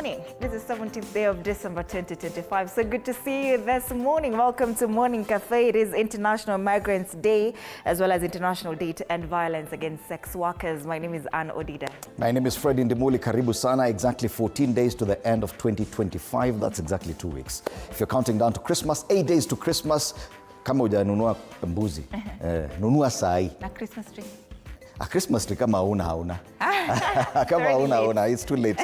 morning. This is 17th day of December 2025. So good to see you this morning. Welcome to Morning Cafe. It is International Migrants Day as well as International Day to End Violence Against Sex Workers. My name is Anne Odida. My name is Freddy Ndimuli. Karibu sana. Exactly 14 days to the end of 2025. That's exactly 2 weeks. If you're counting down to Christmas, 8 days to Christmas, kama hujanunua mbuzi, nunua sai. Na Christmas tree. A Christmas tree kama hauna. Kama hauna, it's too late.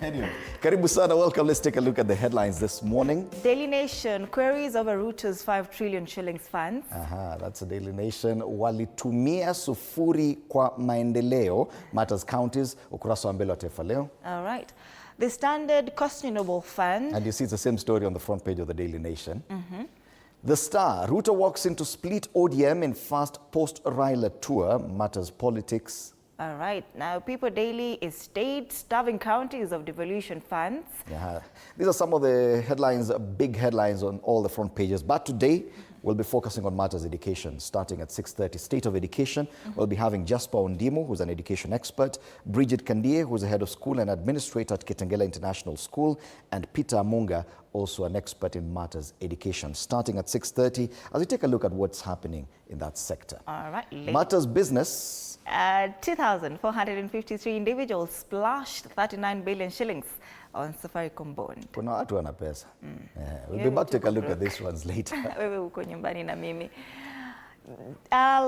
Anyway, karibu sana, welcome. Let's take a look at the headlines this morning. Daily Nation queries over Ruto's 5 trillion shillings funds. That's a Daily Nation. Walitumia sufuri kwa maendeleo, matters counties, ukurasa wa mbele wa Taifa Leo. All right. The Standard questionable fund. And you see it's the same story on the front page of the Daily Nation. The Star, Ruto walks into split ODM in fast post-Raila tour, matters politics. All right. Now, People Daily is state starving counties of devolution funds. These are some of the headlines, big headlines on all the front pages. But today, we'll be focusing on matters education, starting at 6:30. State of Education, we'll be having Jasper Ondimo, who's an education expert, Bridget Kandie, who's the head of school and administrator at Kitengela International School, and Peter Amunga, also an expert in matters education. Starting at 6:30, as we take a look at what's happening in that sector. All right. Matters business. 2,453 individuals splashed 39 billion shillings on Safaricom bond. Kuna watu wana pesa. We'll be back to take a look at these ones later. Wewe uko nyumbani na mimi.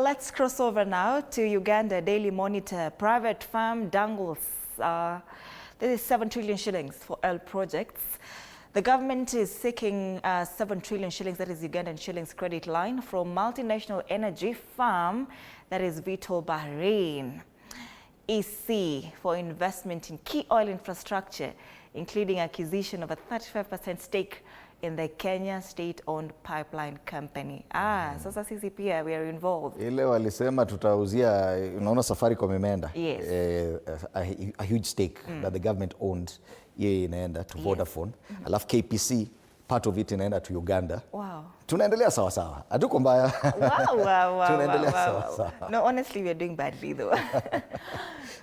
Let's cross over now to Uganda. Daily Monitor. Private firm dangles. This is 7 trillion shillings for oil projects. The government is seeking 7 trillion shillings, that is Ugandan shillings credit line, from multinational energy firm, that is Vitol Bahrain, EC, for investment in key oil infrastructure, including acquisition of a 35% stake in the Kenya state-owned pipeline company. Sasa sisi pia we are involved. Ile walisema tutauzia, unaona Safaricom imeenda. Yes. A huge stake that the government owned, yeye inaenda to Vodafone. Alafu KPC, part of it inaenda to Uganda. Wow. Tunaendelea sawa sawa. Hatuko mbaya. Wow. Tunaendelea sawa sawa. No, honestly, we are doing badly though.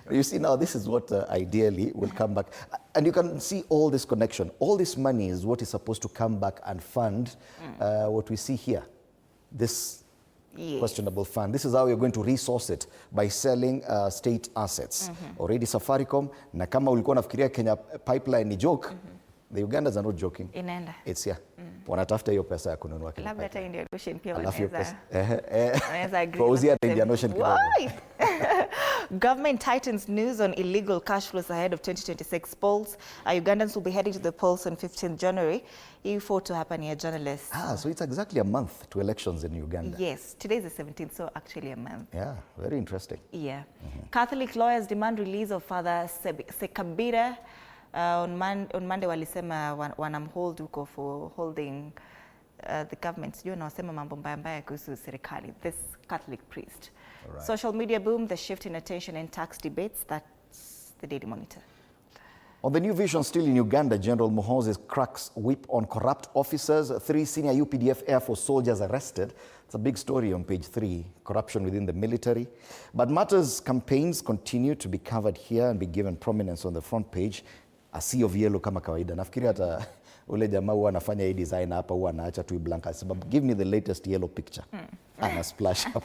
You see now, this is what ideally will come back. And you can see all this connection. All this money is what is supposed to come back and fund what we see here. This questionable fund. This is how you're going to resource it, by selling state assets. Already Safaricom, na kama ulikuwa nafikiria Kenya pipeline ni joke, the Ugandans are not joking. Inaenda. It's here. Wanatafuta hiyo pesa ya kununua Kenya Labda hata Indian Ocean pia wanaweza agree. Indian Ocean kidogo. Government tightens news on illegal cash flows ahead of 2026 polls. Ugandans will be heading to the polls on 15th January. E4 to happen here, journalists. So it's exactly a month to elections in Uganda. Yes, today is the 17th, so actually a month. Yeah, very interesting. Yeah. Catholic lawyers demand release of Father Sekabira. On Monday walisema wanamhold huko for holding the government. Sijui wanasema mambo mbaya kuhusu serikali. This Catholic priest. Right. Social media boom, the shift in attention in tax debates. That's the Daily Monitor. On the New Vision, still in Uganda, General Muhoozi cracks whip on corrupt officers. 3 senior UPDF Air Force soldiers arrested. It's a big story on page 3, corruption within the military. But matters campaigns continue to be covered here and be given prominence on the front page. A sea of yellow kama kawaida. Nafikiri hata ule jamaa huwa anafanya hii design hapa huwa anaacha tu blank. Sababu give me the latest yellow picture. And a splash up.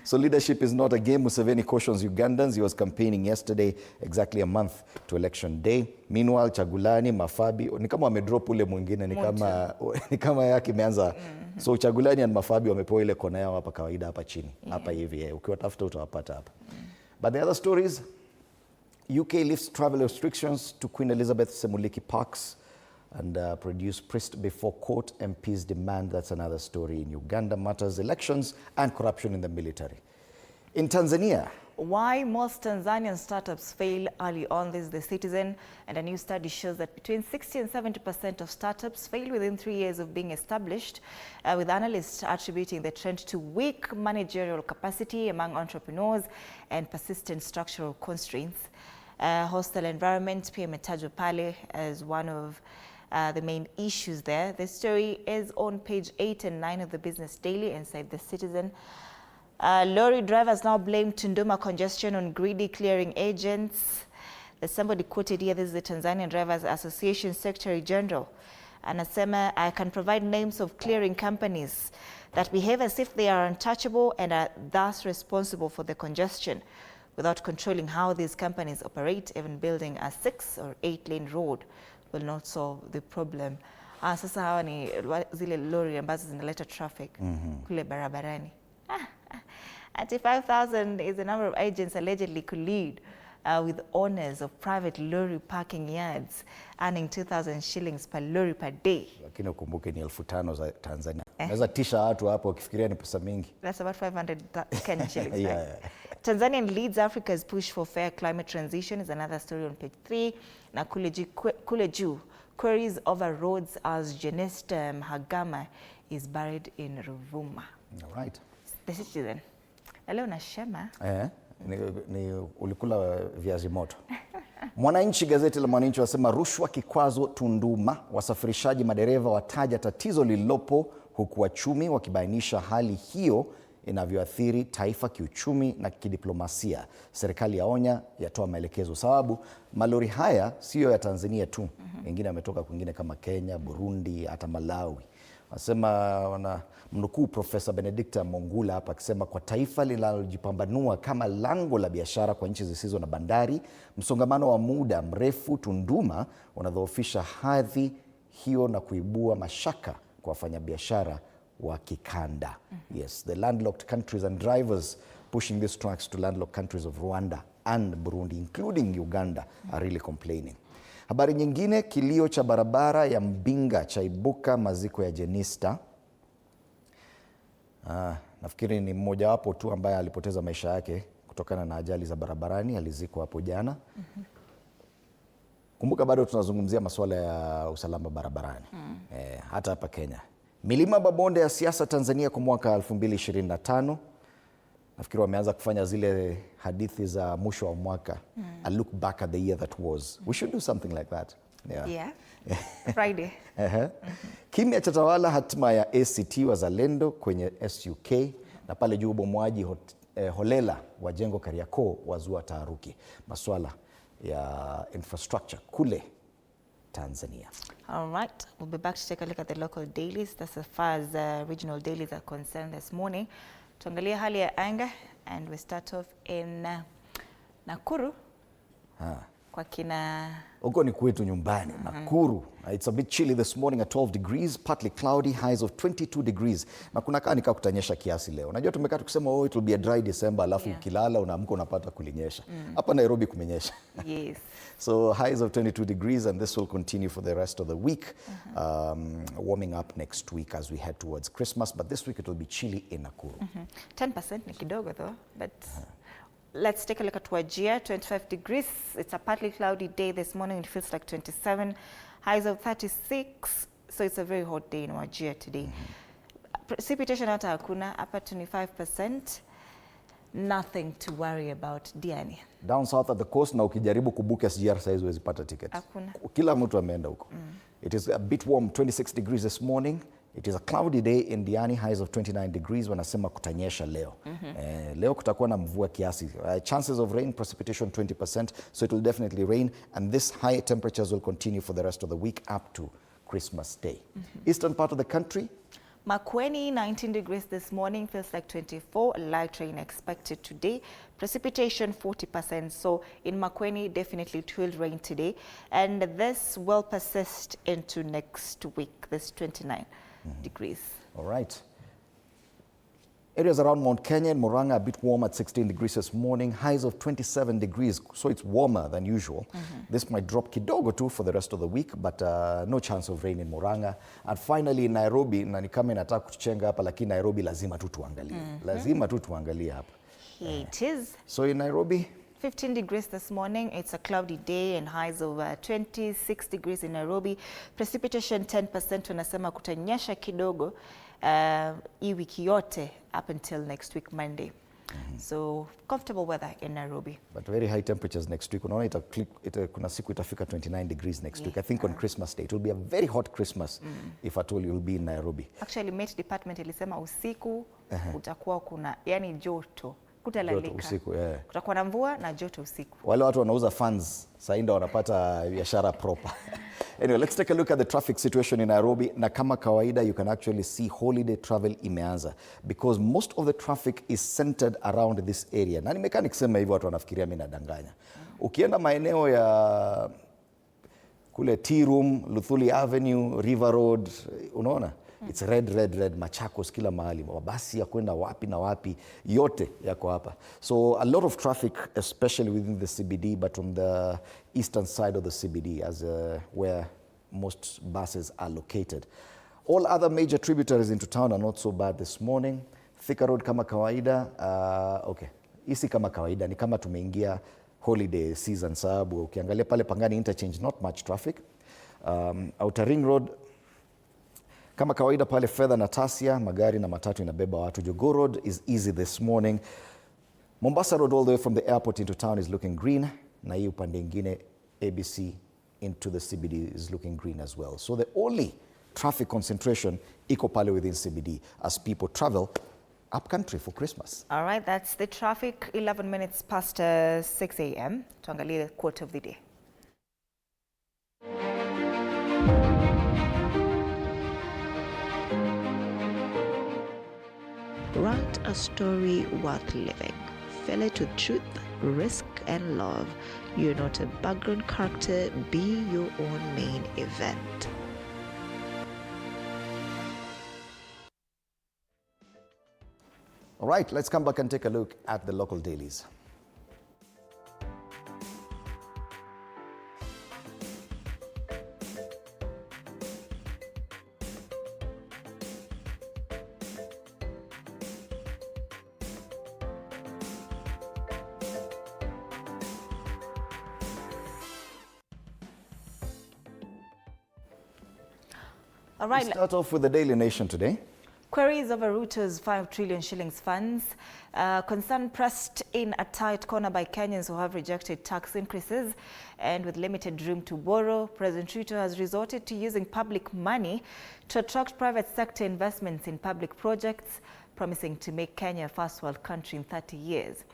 So leadership is not a game. Museveni cautions Ugandans. He was campaigning yesterday, exactly a month to election day. Meanwhile, Chagulani, Mafabi, ni kama wamedrop ule mwingine, ni kama yake imeanza. So Chagulani and Mafabi wamepewa ile kona yao hapa kawaida hapa chini. Hapa hivi, ukiwatafuta utawapata hapa. But the other stories, UK lifts travel restrictions to Queen Elizabeth Semuliki Parks and produce priest before court. MPs demand. That's another story in Uganda. Matters elections and corruption in the military. In Tanzania, why most Tanzanian startups fail early on. This is The Citizen, and a new study shows that between 60 and 70% of startups fail within 3 years of being established, with analysts attributing the trend to weak managerial capacity among entrepreneurs and persistent structural constraints. Hostile environment pia imetajwa pale as one of the main issues there. The story is on page 8 and 9 of the Business Daily inside The Citizen. Lorry drivers now blame Tunduma congestion on greedy clearing agents. There's somebody quoted here, this is the Tanzanian Drivers Association Secretary General. Anasema, I can provide names of clearing companies that behave as if they are untouchable and are thus responsible for the congestion. Without controlling how these companies operate, even building a 6 or 8 lane road will not solve the problem. Sasa hawa ni zile lori ambazo zinaleta traffic kule barabarani. At 5,000 is the number of agents allegedly collude with owners of private lorry parking yards, earning 2,000 shillings per lorry per day. Lakini ukumbuke ni 5,000 za Tanzania. Naweza tisha watu hapo ukifikiria ni pesa mingi. That's about 500 Kenyan shillings. Yeah, right? yeah. Tanzania leads Africa's push for fair climate transition is another story on page 3. Na kule juu, queries over roads as Jenista Mhagama is buried in Ruvuma. All right. The Citizen. Na leo nashema. Ni ulikula viazi moto. Mwananchi, gazeti la Mwananchi wasema rushwa kikwazo Tunduma, wasafirishaji madereva wataja tatizo lililopo, huku wachumi wakibainisha hali hiyo inavyoathiri taifa kiuchumi na kidiplomasia. Serikali yaonya, yatoa maelekezo, sababu malori haya sio ya Tanzania tu, mengine yametoka kwingine kama Kenya, Burundi, hata Malawi. Wasema wana mnukuu Profesa Benedicta Mongula hapa akisema, kwa taifa linalojipambanua kama lango la biashara kwa nchi zisizo na bandari, msongamano wa muda mrefu Tunduma unadhoofisha hadhi hiyo na kuibua mashaka kwa wafanyabiashara wa kikanda. Yes, the landlocked countries and drivers pushing these trucks to landlocked countries of Rwanda and Burundi, including Uganda, are really complaining. Habari nyingine, kilio cha barabara ya Mbinga chaibuka maziko ya Jenista. Nafikiri ni mmoja wapo tu ambaye alipoteza maisha yake kutokana na ajali za barabarani, alizikwa hapo jana. Kumbuka bado tunazungumzia masuala ya usalama barabarani. Hata hapa Kenya. Milima mabonde ya siasa Tanzania kwa mwaka 2025. Nafikiri wameanza kufanya zile hadithi za mwisho wa mwaka. A look back at the year that was. We should do something like that. Yeah. Friday. Kimya cha tawala hatima ya ACT Wazalendo kwenye SUK, na pale juu bomoaji holela wa jengo Kariakoo wazua taharuki. Masuala ya infrastructure kule Tanzania. All right, we'll be back to take a look at the local dailies. That's as far as regional dailies are concerned this morning. Tuangalia hali ya anga, and we start off in Nakuru. Kwa kina huko ni kwetu nyumbani, Nakuru. It's a bit chilly this morning at 12 degrees, partly cloudy, highs of 22 degrees. Na kuna kaa kutanyesha kiasi leo. Unajua tumekaa tukisema it will be a dry December, alafu ukilala unaamka unapata kulinyesha. Hapa Nairobi kumenyesha. Yes. So highs of 22 degrees, and this will continue for the rest of the week. Warming up next week as we head towards Christmas, but this week it will be chilly in Nakuru. 10% ni kidogo though, but let's take a look at Wajir, 25 degrees. It's a partly cloudy day this morning. It feels like 27. Highs of 36. So it's a very hot day in Wajir today. Precipitation hata hakuna, hapa 25%. Nothing to worry about, Diani. Down south at the coast, na ukijaribu kubuka SGR size huwezi pata ticket. Hakuna. Kila mtu ameenda huko. It is a bit warm, 26 degrees this morning. It is a cloudy day in Diani, highs of 29 degrees. Wanasema kutanyesha leo. Leo kutakuwa na mvua kiasi. Chances of rain, precipitation 20%, so it will definitely rain, and this high temperatures will continue for the rest of the week up to Christmas Day. Eastern part of the country, Makueni, 19 degrees this morning, feels like 24. Light rain expected today. Precipitation 40%. So in Makueni, definitely it will rain today. And this will persist into next week, this 29 degrees. All right. Areas around Mount Kenya and Murang'a a bit warm at 16 degrees this morning, highs of 27 degrees, so it's warmer than usual. This might drop kidogo too for the rest of the week, but no chance of rain in Murang'a. And finally in Nairobi, na ni kama inataka kutuchenga hapa, lakini Nairobi lazima tu tuangalie. Lazima tu tuangalie hapa. It is. So in Nairobi, 15 degrees this morning. It's a cloudy day and highs of 26 degrees in Nairobi. Precipitation 10%. Wanasema kutanyesha kidogo hii wiki yote up until next week Monday. So comfortable weather in Nairobi. But very high temperatures next week. Unaona kuna siku itafika 29 degrees next week. I think on Christmas Day. It will be a very hot Christmas if at all you'll be in Nairobi. Actually, Met Department ilisema usiku utakuwa kuna yani joto Kutalika. Usiku, yeah. Kutakuwa na mvua na joto usiku. Wale watu wanauza funds sasa ndio wanapata biashara proper. Anyway, let's take a look at the traffic situation in Nairobi. Na kama kawaida, you can actually see holiday travel imeanza because most of the traffic is centered around this area. Na nimekaa nikisema hivyo watu wanafikiria mimi nadanganya. Ukienda maeneo ya kule Tea Room, Luthuli Avenue, River Road, unaona? It's red, Machakos kila mahali. Mabasi ya kwenda wapi na wapi, yote yako hapa. So a lot of traffic, especially within the CBD, but on the eastern side of the CBD, as where most buses are located. All other major tributaries into town are not so bad this morning. Thika Road kama kawaida. Okay, isi kama kawaida, ni kama tumeingia holiday season sababu ukiangalia pale Pangani interchange, not much traffic. Outer Ring Road kama kawaida pale Fedha na Tasia, magari na matatu inabeba watu. Jogoo Road is easy this morning. Mombasa Road all the way from the airport into town is looking green. Na hii upande ingine ABC into the CBD is looking green as well. So the only traffic concentration iko pale within CBD as people travel up country for Christmas. All right, that's the traffic. 11 minutes past 6 a.m. Tuangalie the quote of the day. Write a story worth living. Fill it with truth, risk, and love. You're not a background character. Be your own main event. All right, let's come back and take a look at the local dailies. All right. Let's start off with the Daily Nation today. Queries over Ruto's 5 trillion shillings funds. Concern pressed in a tight corner by Kenyans who have rejected tax increases. And with limited room to borrow, President Ruto has resorted to using public money to attract private sector investments in public projects, promising to make Kenya a first world country in 30 years.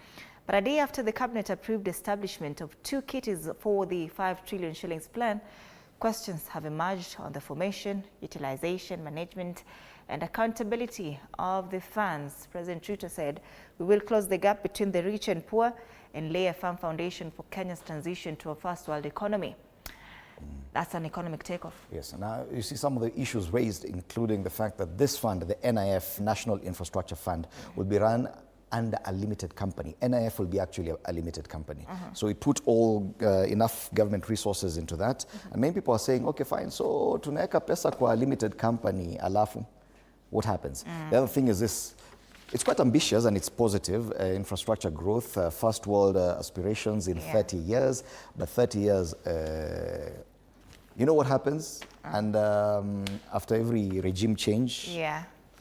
But a day after the cabinet approved the establishment of 2 kitties for the 5 trillion shillings plan, questions have emerged on the formation, utilization, management, and accountability of the funds. President Ruto said, "We will close the gap between the rich and poor and lay a firm foundation for Kenya's transition to a first world economy." That's an economic takeoff. Yes, now you see some of the issues raised, including the fact that this fund, the NIF, National Infrastructure Fund, will be run under a limited company. NIF will be actually a limited company. So we put all enough government resources into that. And many people are saying, okay, fine, so tunaweka pesa kwa limited company, alafu, what happens? The other thing is this, it's quite ambitious and it's positive, infrastructure growth, first world aspirations in 30 years, but 30 years, you know what happens? And after every regime change,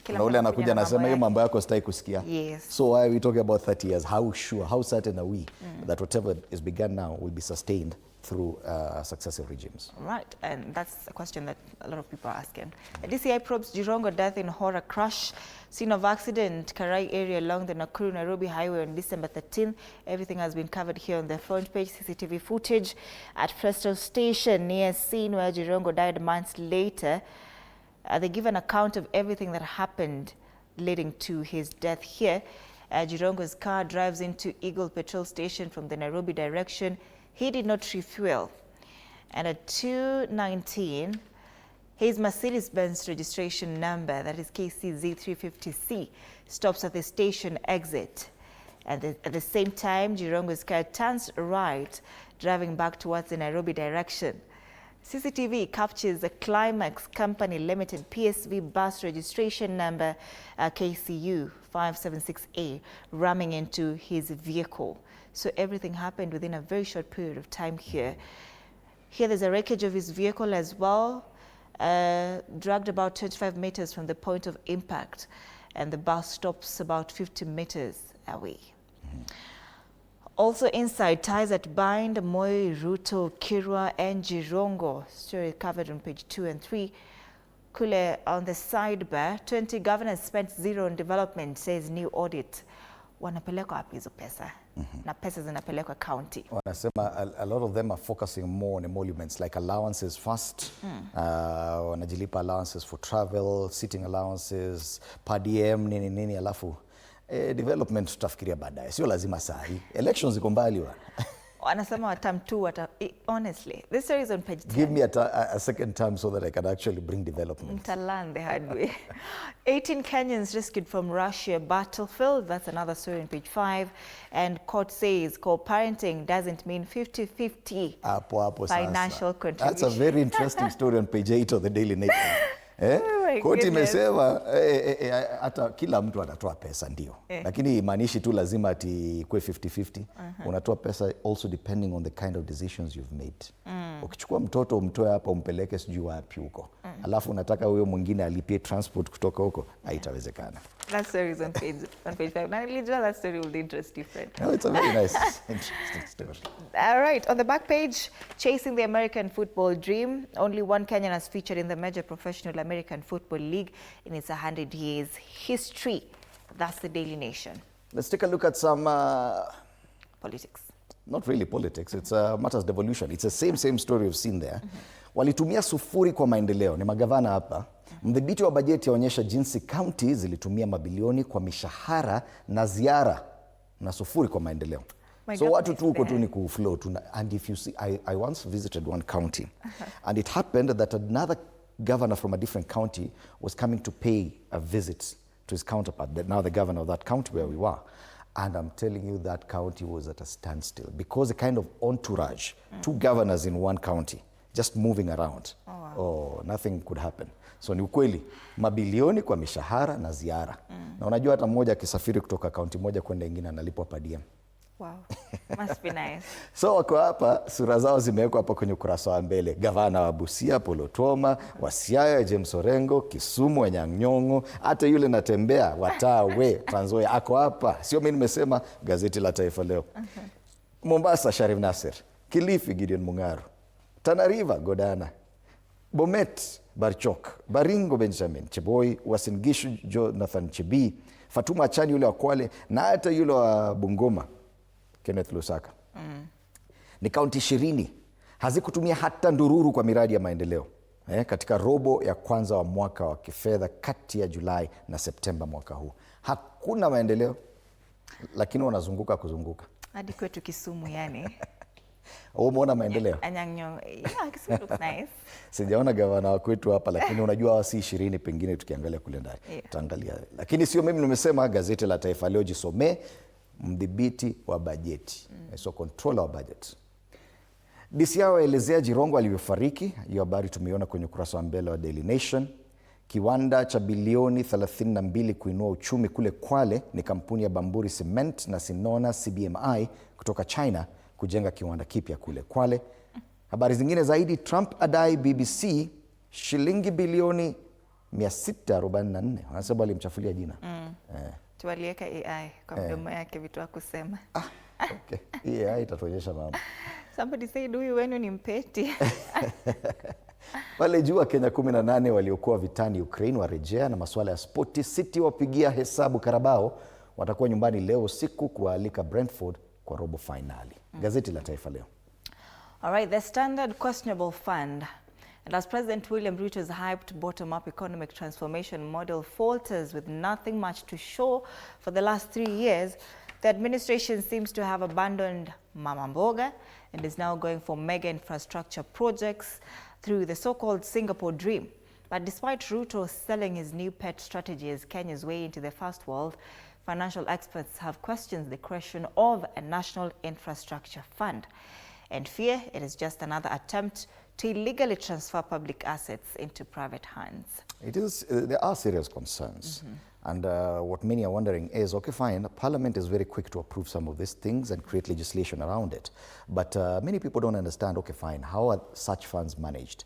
na ule anakuja anasema hiyo mambo yako sitaki kusikia. So why are we talking about 30 years? How sure, how certain are we that whatever is begun now will be sustained through successive regimes? Right, and that's a question that a lot of people are asking. DCI probes Jirongo death in horror crash. Scene of accident, Karai area along the Nakuru-Nairobi highway on December 13th. Everything has been covered here on the front page. CCTV footage at Presto Station near scene where Jirongo died months later. They give an account of everything that happened leading to his death here. Jirongo's car drives into Eagle Petrol Station from the Nairobi direction. He did not refuel. And at 2:19, his Mercedes-Benz registration number, that is KCZ350C, stops at the station exit. And at the same time, Jirongo's car turns right, driving back towards the Nairobi direction. CCTV captures the Climax Company Limited PSV bus registration number KCU 576A ramming into his vehicle. So everything happened within a very short period of time here. Here there's a wreckage of his vehicle as well, dragged about 25 meters from the point of impact, and the bus stops about 50 meters away. Also inside, ties that bind Moi, Ruto, Kirwa, and Jirongo. Story covered on page 2 and 3. Kule on the sidebar, 20 governors spent zero on development, says new audit. wanapelekwa wapi hizo pesa? Na pesa zinapelekwa county. Wanasema a lot of them are focusing more on emoluments like allowances first. Wanajilipa allowances for travel, sitting allowances, per diem, nini alafu development tutafikiria baadaye. Sio lazima saa hii. Elections iko mbali wana. Wanasema wa term 2 honestly, this story is on page 10. Give me a second term so that I can actually bring development. Mtalan the hard way. 18 Kenyans rescued from Russia battlefield. That's another story on page 5. And court says co-parenting doesn't mean 50-50 financial contribution. That's a very interesting story on page 8 of the Daily Nation. Koti imesema hata kila mtu anatoa pesa ndio. Lakini imaanishi tu lazima ati kwe 50-50. Unatoa pesa also depending on the kind of decisions you've made. Ukichukua mtoto umtoe hapa umpeleke sijui wapi huko. Alafu unataka huyo mwingine alipie transport kutoka huko, haitawezekana. That story is on page 5. Now, Lidra, that story will interest you, friend. No, it's a very nice, interesting story. All right, on the back page, chasing the American football dream. Only one Kenyan has featured in the major professional American Football League in its 100 years history. That's the Daily Nation. Let's take a look at some... politics. Not really politics, it's matters devolution. It's the same story we've seen there. Walitumia sufuri kwa maendeleo, ni magavana hapa. Mdhibiti wa bajeti yaonyesha jinsi county zilitumia mabilioni kwa mishahara na ziara na sufuri kwa maendeleo. So watu tu uko tu ni kuflow tu. And if you see, I once visited one county and it happened that another governor from a different county was coming to pay a visit to his counterpart, now the governor of that county where we were. And I'm telling you that county was at a standstill because the kind of entourage, 2 governors in one county, just moving around. Nothing could happen. So ni ukweli, mabilioni kwa mishahara na ziara. Na unajua hata mmoja akisafiri kutoka kaunti moja kwenda ingine analipwa per diem. Wow, must be nice. So wako hapa, sura zao zimewekwa hapa kwenye ukurasa wa mbele. Gavana wa Busia, Polo Toma, wa Siaya, James Orengo, Kisumu, Anyang' Nyong'o, hata yule natembea, Watawe, Trans Nzoia, ako hapa. Sio mimi nimesema, gazeti la Taifa Leo. Mombasa, Sharif Nasser. Kilifi, Gideon Mung'aro. Tana River, Godana. Bomet, Barchok. Baringo, Benjamin Cheboi. Uasin Gishu, Jonathan Chebii. Fatuma Achani yule wa Kwale, na hata yule wa Bungoma, Kenneth Lusaka. Ni kaunti 20 hazikutumia hata ndururu kwa miradi ya maendeleo katika robo ya kwanza wa mwaka wa kifedha kati ya Julai na Septemba mwaka huu. Hakuna maendeleo, lakini wanazunguka kuzunguka. Hadi kwetu Kisumu yani. Umeona maendeleo? Anyang' Nyong'o. Yeah, Kisumu looks nice. Sijaona gavana wa kwetu hapa, lakini unajua hawa si 20 pengine tukiangalia kule ndani. Tutaangalia. Lakini sio mimi nimesema, gazeti la Taifa Leo jisomee. Mdhibiti wa bajeti, so controller wa budget. DCI waelezea Jirongo alivyofariki. Hiyo habari tumeiona kwenye ukurasa wa mbele wa Daily Nation. Kiwanda cha bilioni 32 kuinua uchumi kule Kwale ni kampuni ya Bamburi Cement na Sinona CBMI kutoka China kujenga kiwanda kipya kule Kwale. Habari zingine zaidi, Trump adai BBC shilingi bilioni 644. Wanasema alimchafulia jina. Tuwalieka AI kwa mdomo yake vitu kusema. Okay. AI itatuonyesha mambo. Somebody said huyu wenu ni mpeti. Wale jua Kenya 18 waliokuwa vitani Ukraine warejea na masuala ya spoti. City wapigia hesabu Carabao, watakuwa nyumbani leo usiku kualika Brentford kwa robo finali. Gazeti la Taifa Leo. All right, the Standard questionable fund. And as President William Ruto's hyped bottom-up economic transformation model falters with nothing much to show for the last 3 years, the administration seems to have abandoned Mama Mboga and is now going for mega infrastructure projects through the so-called Singapore dream. But despite Ruto selling his new pet strategy as Kenya's way into the first world, financial experts have questioned the creation of a national infrastructure fund and fear it is just another attempt to illegally transfer public assets into private hands. It is, there are serious concerns. And what many are wondering is, okay, fine, Parliament is very quick to approve some of these things and create legislation around it. But many people don't understand, okay, fine, how are such funds managed?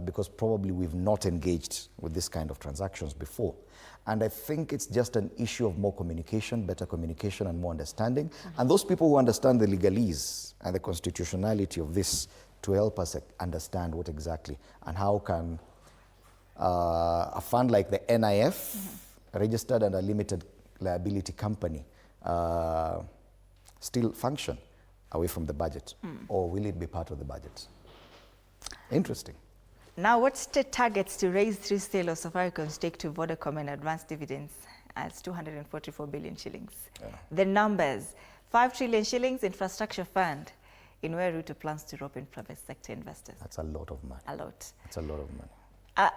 Because probably we've not engaged with this kind of transactions before. And I think it's just an issue of more communication, better communication and more understanding. And those people who understand the legalese and the constitutionality of this to help us understand what exactly and how can a fund like the NIF, registered and a limited liability company, still function away from the budget? Or will it be part of the budget? Interesting. Now, what state targets to raise three sale of Safaricom stake to Vodacom and advance dividends as 244 billion shillings? Yeah. The numbers: 5 trillion shillings infrastructure fund, in where Ruto plans to rope in private sector investors. That's a lot of money. A lot. That's a lot of money.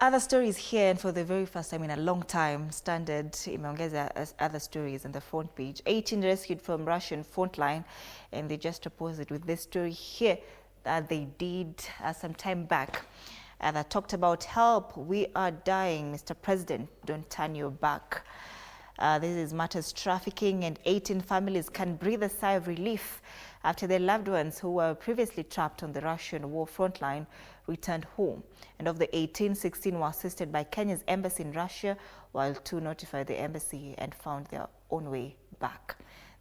Other stories here, and for the very first time in a long time, Standard imeongeza other stories on the front page. 18 rescued from Russian front line, and they just opposed with this story here that they did some time back. That talked about help, we are dying, Mr. President, don't turn your back. This is matters trafficking, and 18 families can breathe a sigh of relief after their loved ones who were previously trapped on the Russian war front line returned home. And of the 18, 16 were assisted by Kenya's embassy in Russia, while 2 notified the embassy and found their own way back.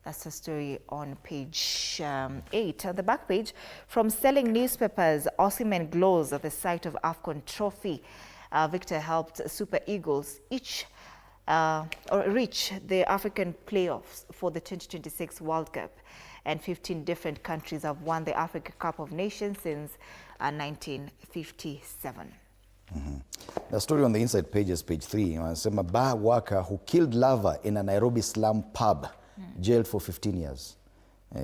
That's the story on page 8. On the back page, from selling newspapers, Osimhen glows at the sight of AFCON trophy. Victor helped Super Eagles reach the African playoffs for the 2026 World Cup. And 15 different countries have won the Africa Cup of Nations since 1957. The story on the inside page is page 3. Wanasema bar worker who killed lover in a Nairobi slum pub, jailed for 15 years.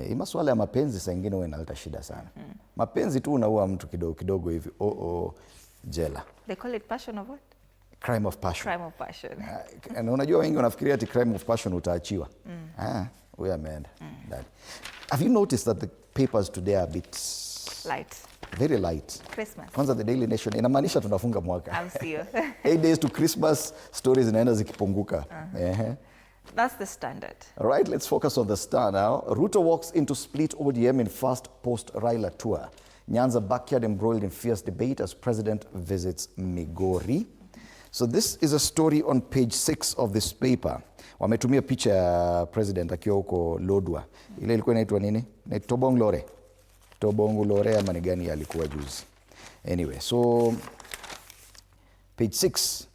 Hii maswala ya mapenzi saa ingine huwa inaleta shida sana. Mapenzi tu unaua mtu kidogo kidogo hivi, jela. They call it passion of what? Crime of passion. Crime of passion. Na unajua wengi wanafikiria ati crime of passion utaachiwa. We ameenda. Have you noticed that the papers today are a bit light? Very light. Christmas. Kwanza the Daily Nation inamaanisha tunafunga mwaka. I'll see you. 8 days to Christmas, stories zinaenda zikipunguka. That's the Standard. All right, let's focus on the Star now. Ruto walks into split ODM in first post-Raila tour. Nyanza backyard embroiled in fierce debate as president visits Migori. So this is a story on page 6 of this paper. Wametumia picha ya president akiwa huko Lodwa. Ile ilikuwa inaitwa nini? Ni Tobongolore. Tobongolore ama ni gani alikuwa juzi. Anyway, so page 6.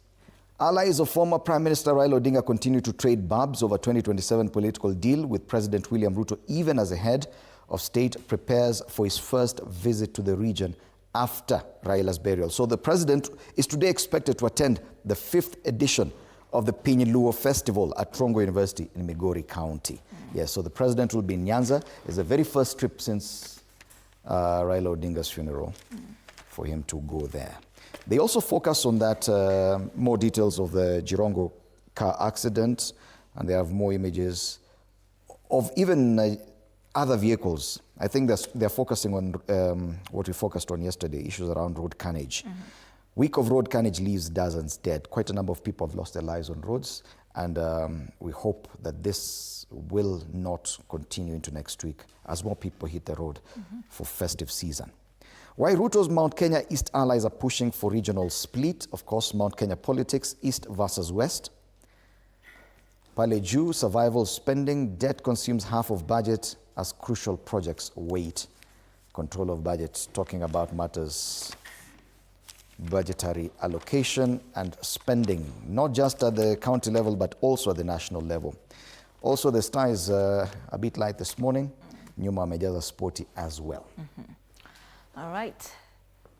Allies of former Prime Minister Raila Odinga continue to trade barbs over 2027 political deal with President William Ruto, even as the head of state prepares for his first visit to the region after Raila's burial. So the president is today expected to attend the 5th edition of the Pinyiluo Festival at Trongo University in Migori County. Yes, so the president will be in Nyanza. It's the very first trip since Raila Odinga's funeral for him to go there. They also focus on that, more details of the Jirongo car accident, and they have more images of even other vehicles. I think they're focusing on what we focused on yesterday, issues around road carnage. Week of road carnage leaves dozens dead. Quite a number of people have lost their lives on roads, and we hope that this will not continue into next week as more people hit the road for festive season. While Ruto's Mount Kenya East allies are pushing for regional split, of course, Mount Kenya politics, East versus West. Pale juu, survival spending, debt consumes half of budget as crucial projects wait. Control of budget, talking about matters, budgetary allocation and spending, not just at the county level, but also at the national level. Also, the Star is a bit light this morning. Nyuma amejaza sporty as well. All right.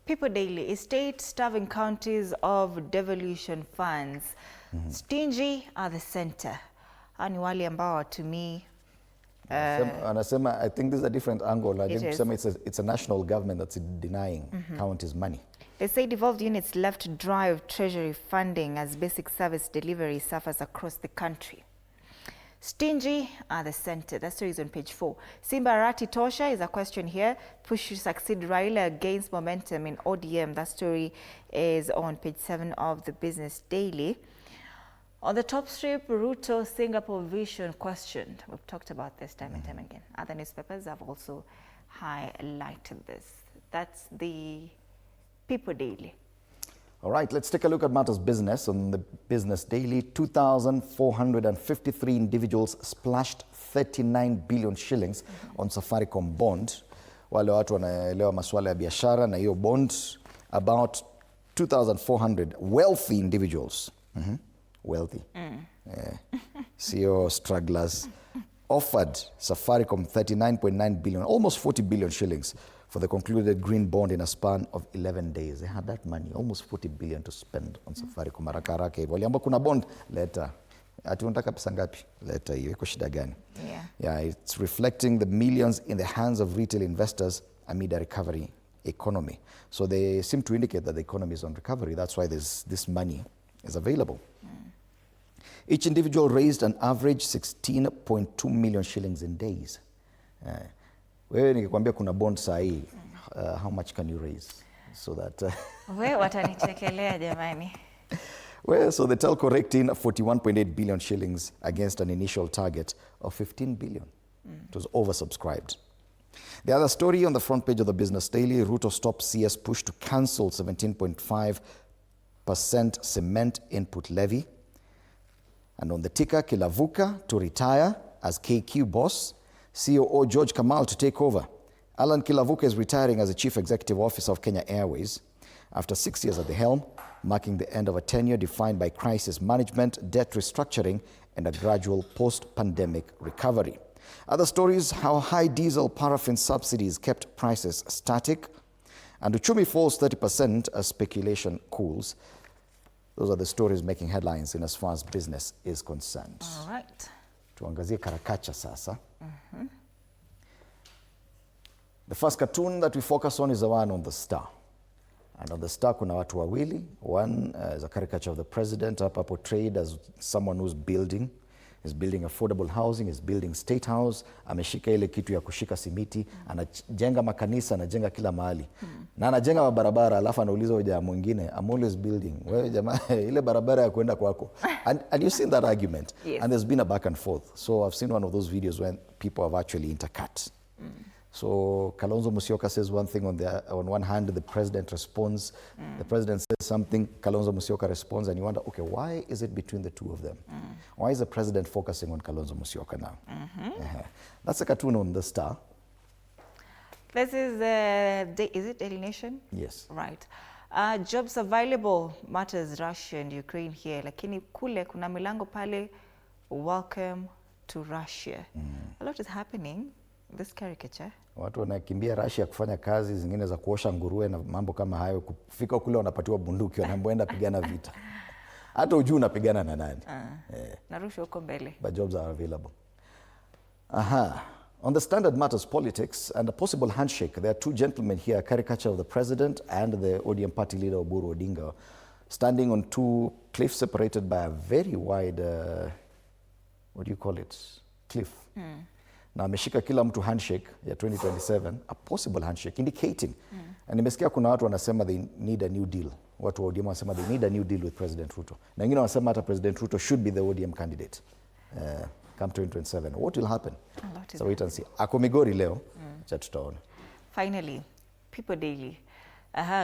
People Daily, state starving counties of devolution funds. Stingy are the center. Ni wale ambao to me. Anasema, I think this is a different angle. It's a national government that's denying counties money. They say devolved units left to drive treasury funding as basic service delivery suffers across the country. Stingy are the center. That story is on page 4. Simba Arati Tosha is a question here. Push to succeed Raila gains momentum in ODM. That story is on page 7 of the Business Daily. On the top strip, Ruto Singapore vision questioned. We've talked about this time and time again. Other newspapers have also highlighted this. That's the People Daily. All right, let's take a look at matters business on the Business Daily. 2,453 individuals splashed 39 billion shillings on Safaricom bond. Wale watu wanaelewa masuala ya biashara na hiyo bond, about 2,400 wealthy individuals. Wealthy. CEO stragglers offered Safaricom 39.9 billion, almost 40 billion shillings for the concluded green bond in a span of 11 days. They had that money, almost 40 billion to spend on Safaricom. Haraka haraka hivyo. Waliamba kuna bond, leta. Ati unataka pesa ngapi? Leta hiyo. Iko shida gani? Yeah, it's reflecting the millions in the hands of retail investors amid a recovery economy. So they seem to indicate that the economy is on recovery. That's why this money is available. Each individual raised an average 16.2 million shillings in days. Wewe nikikwambia kuna bond sahi, how much can you raise? So that wewe watanichekelea jamani. Well, so the telco raked in 41.8 billion shillings against an initial target of 15 billion. It was oversubscribed. The other story on the front page of the Business Daily, Ruto stops CS push to cancel 17.5% cement input levy. And on the ticker, Kilavuka to retire as KQ boss, COO George Kamal to take over. Alan Kilavuka is retiring as the Chief Executive Officer of Kenya Airways after 6 years at the helm, marking the end of a tenure defined by crisis management, debt restructuring, and a gradual post-pandemic recovery. Other stories, how high diesel paraffin subsidies kept prices static, and uchumi falls 30% as speculation cools. Those are the stories making headlines in as far as business is concerned. All right. Tuangazie karakacha sasa. The first cartoon that we focus on is the one on the Star. And on the Star kuna watu wawili. One is a caricature of the president, up portrayed as someone who's building. He's building affordable housing, he's building state house, ameshika ile kitu ya kushika simiti, anajenga makanisa, anajenga kila mahali. Na anajenga mabarabara, alafu anauliza hoja mwingine, I'm always building. Wewe jamaa, ile barabara ya kwenda kwako. And you've seen that argument. Yes. And there's been a back and forth. So I've seen one of those videos when people have actually intercut. So Kalonzo Musyoka says one thing on one hand, the president responds. The president says something, Kalonzo Musyoka responds, and you wonder, okay, why is it between the two of them? Why is the president focusing on Kalonzo Musyoka now? That's a cartoon on the Star. This is is it Daily Nation? Yes. Right. Jobs available matters Russia and Ukraine here, lakini kule kuna milango pale, welcome to Russia. A lot is happening. This caricature. Watu wanakimbia Russia kufanya kazi zingine za kuosha nguruwe na mambo kama hayo, kufika kule wanapatiwa bunduki, wanaenda pigana vita. Hata ujui unapigana na nani. Na Russia uko mbele. But jobs are available. On the Standard Matters Politics and a possible handshake, there are two gentlemen here, a caricature of the president and the ODM party leader Oburu Odinga, standing on two cliffs separated by a very wide, what do you call it? Cliff. Na ameshika kila mtu handshake ya 2027, a possible handshake, indicating. And nimesikia kuna watu wanasema they need a new deal. Watu wa ODM wanasema they need a new deal with President Ruto. Na wengine wanasema hata President Ruto should be the ODM candidate come 2027. What will happen? So wait and see. Ako Migori leo, cha tutaona. Finally, People Daily.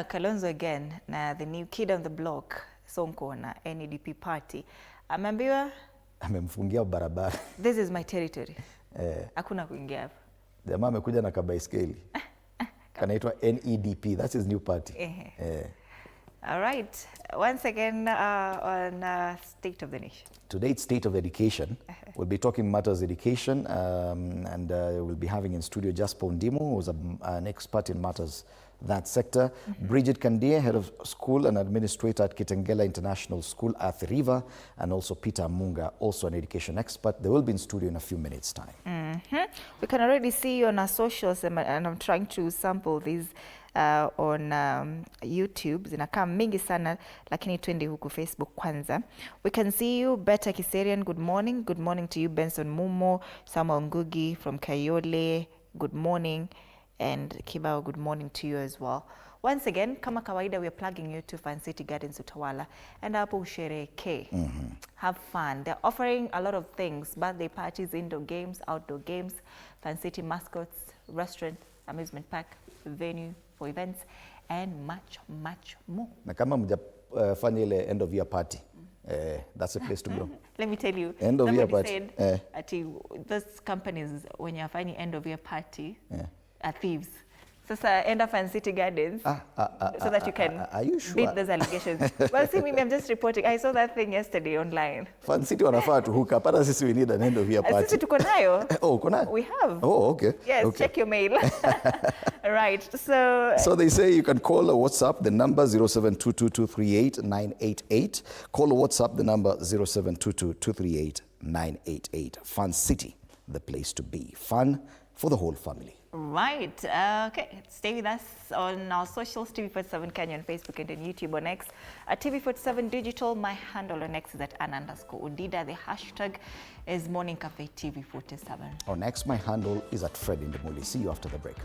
Kalonzo again, na the new kid on the block, Sonko na NEDP party. Ameambiwa amemfungia barabara. This is my territory. Hakuna kuingia hapo. Jamaa amekuja na kabaiskeli. Kanaitwa NEDP. That's his new party. All right. Once again on State of the Nation. Today it's State of Education. We'll be talking matters education and we'll be having in studio Jasper Ndimo, who's an expert in matters that sector. Bridget Kandia, head of school and administrator at Kitengela International School at River, and also Peter Munga, also an education expert. They will be in studio in a few minutes' time. We can already see you on our socials, and I'm trying to sample these on YouTube. Zinakaa mingi sana, lakini twende huku Facebook kwanza. We can see you, Beta Kiserian, good morning. Good morning to you, Benson Mumo, Samuel Ngugi from Kayole, good morning. And Kibao, good morning to you as well. Once again, kama kawaida, we are plugging you to Fan City Gardens Utawala. And hapo usherehekee. Have fun. They're offering a lot of things. Birthday parties, indoor games, outdoor games, Fan City mascots, restaurant, amusement park, venue for events, and much, much more. Na kama mjafanya ile end of year party, that's a place to go. Let me tell you, end of year party. Said, those companies, when you're finding end of year party, are thieves. Sasa end up in City Gardens so that you can are you sure? beat those allegations. Well, see, maybe I'm just reporting. I saw that thing yesterday online. Fan City wanafaa to hook up. Hata sisi we need an end of year party. Sisi tuko nayo. Oh, uko nayo? We have. Oh, okay. Yes, okay. check your mail. Right. So they say you can call or WhatsApp the number 0722238988. Call or WhatsApp the number 0722238988. Fun City, the place to be. Fun for the whole family. Right. Okay. Stay with us on our socials, TV47 Kenya on Facebook and on YouTube on X. At TV47 Digital, my handle on X is at @Anna_Udida. The hashtag is Morning Cafe TV47. On X, my handle is at Fred Indemuli. See you after the break.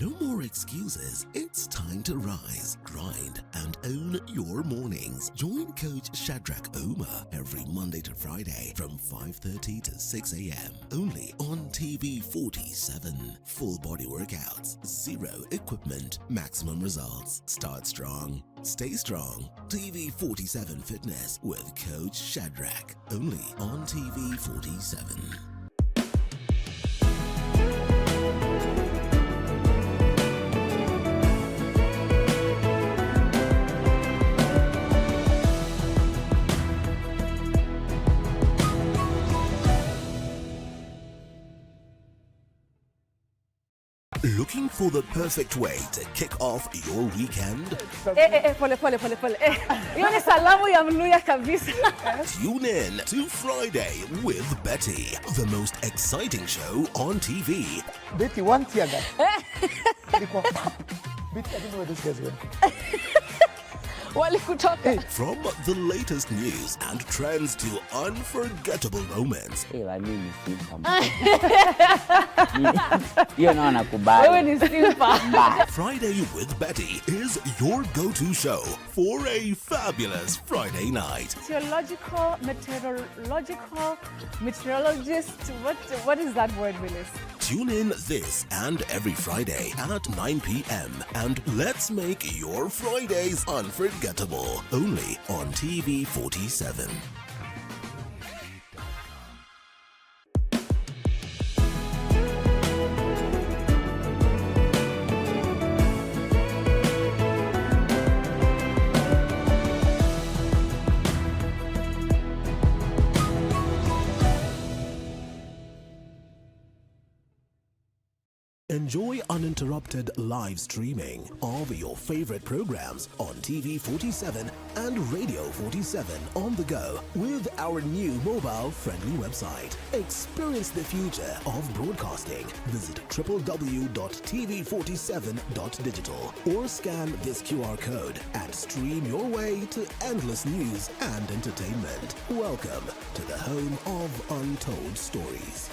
No more excuses. It's time to rise, grind, and own your mornings. Join Coach Shadrach Omer every Monday to Friday from 5:30 to 6 a.m. only on TV47. Full body workouts, zero equipment, maximum results. Start strong, stay strong. TV47 Fitness with Coach Shadrach only on TV47. Looking for the perfect way to kick off your weekend? Pole. Hiyo ni salamu ya Mluya kabisa. Tune in to Friday with Betty, the most exciting show on TV. Betty, one tear gas. Betty, I don't know where this guy's going. Walikutoka. From the latest news and trends to unforgettable moments. Hiyo nao nakubali. Wewe ni simpa. Friday with Betty is your go-to show for a fabulous Friday night. Theological, meteorologist. What is that word, Willis? Tune in this and every Friday at 9 p.m. and let's make your Fridays unforgettable. Only on TV47. Enjoy uninterrupted live streaming of your favorite programs on TV47 and Radio 47 on the go with our new mobile-friendly website. Experience the future of broadcasting. Visit www.tv47.digital or scan this QR code and stream your way to endless news and entertainment. Welcome to the home of untold stories.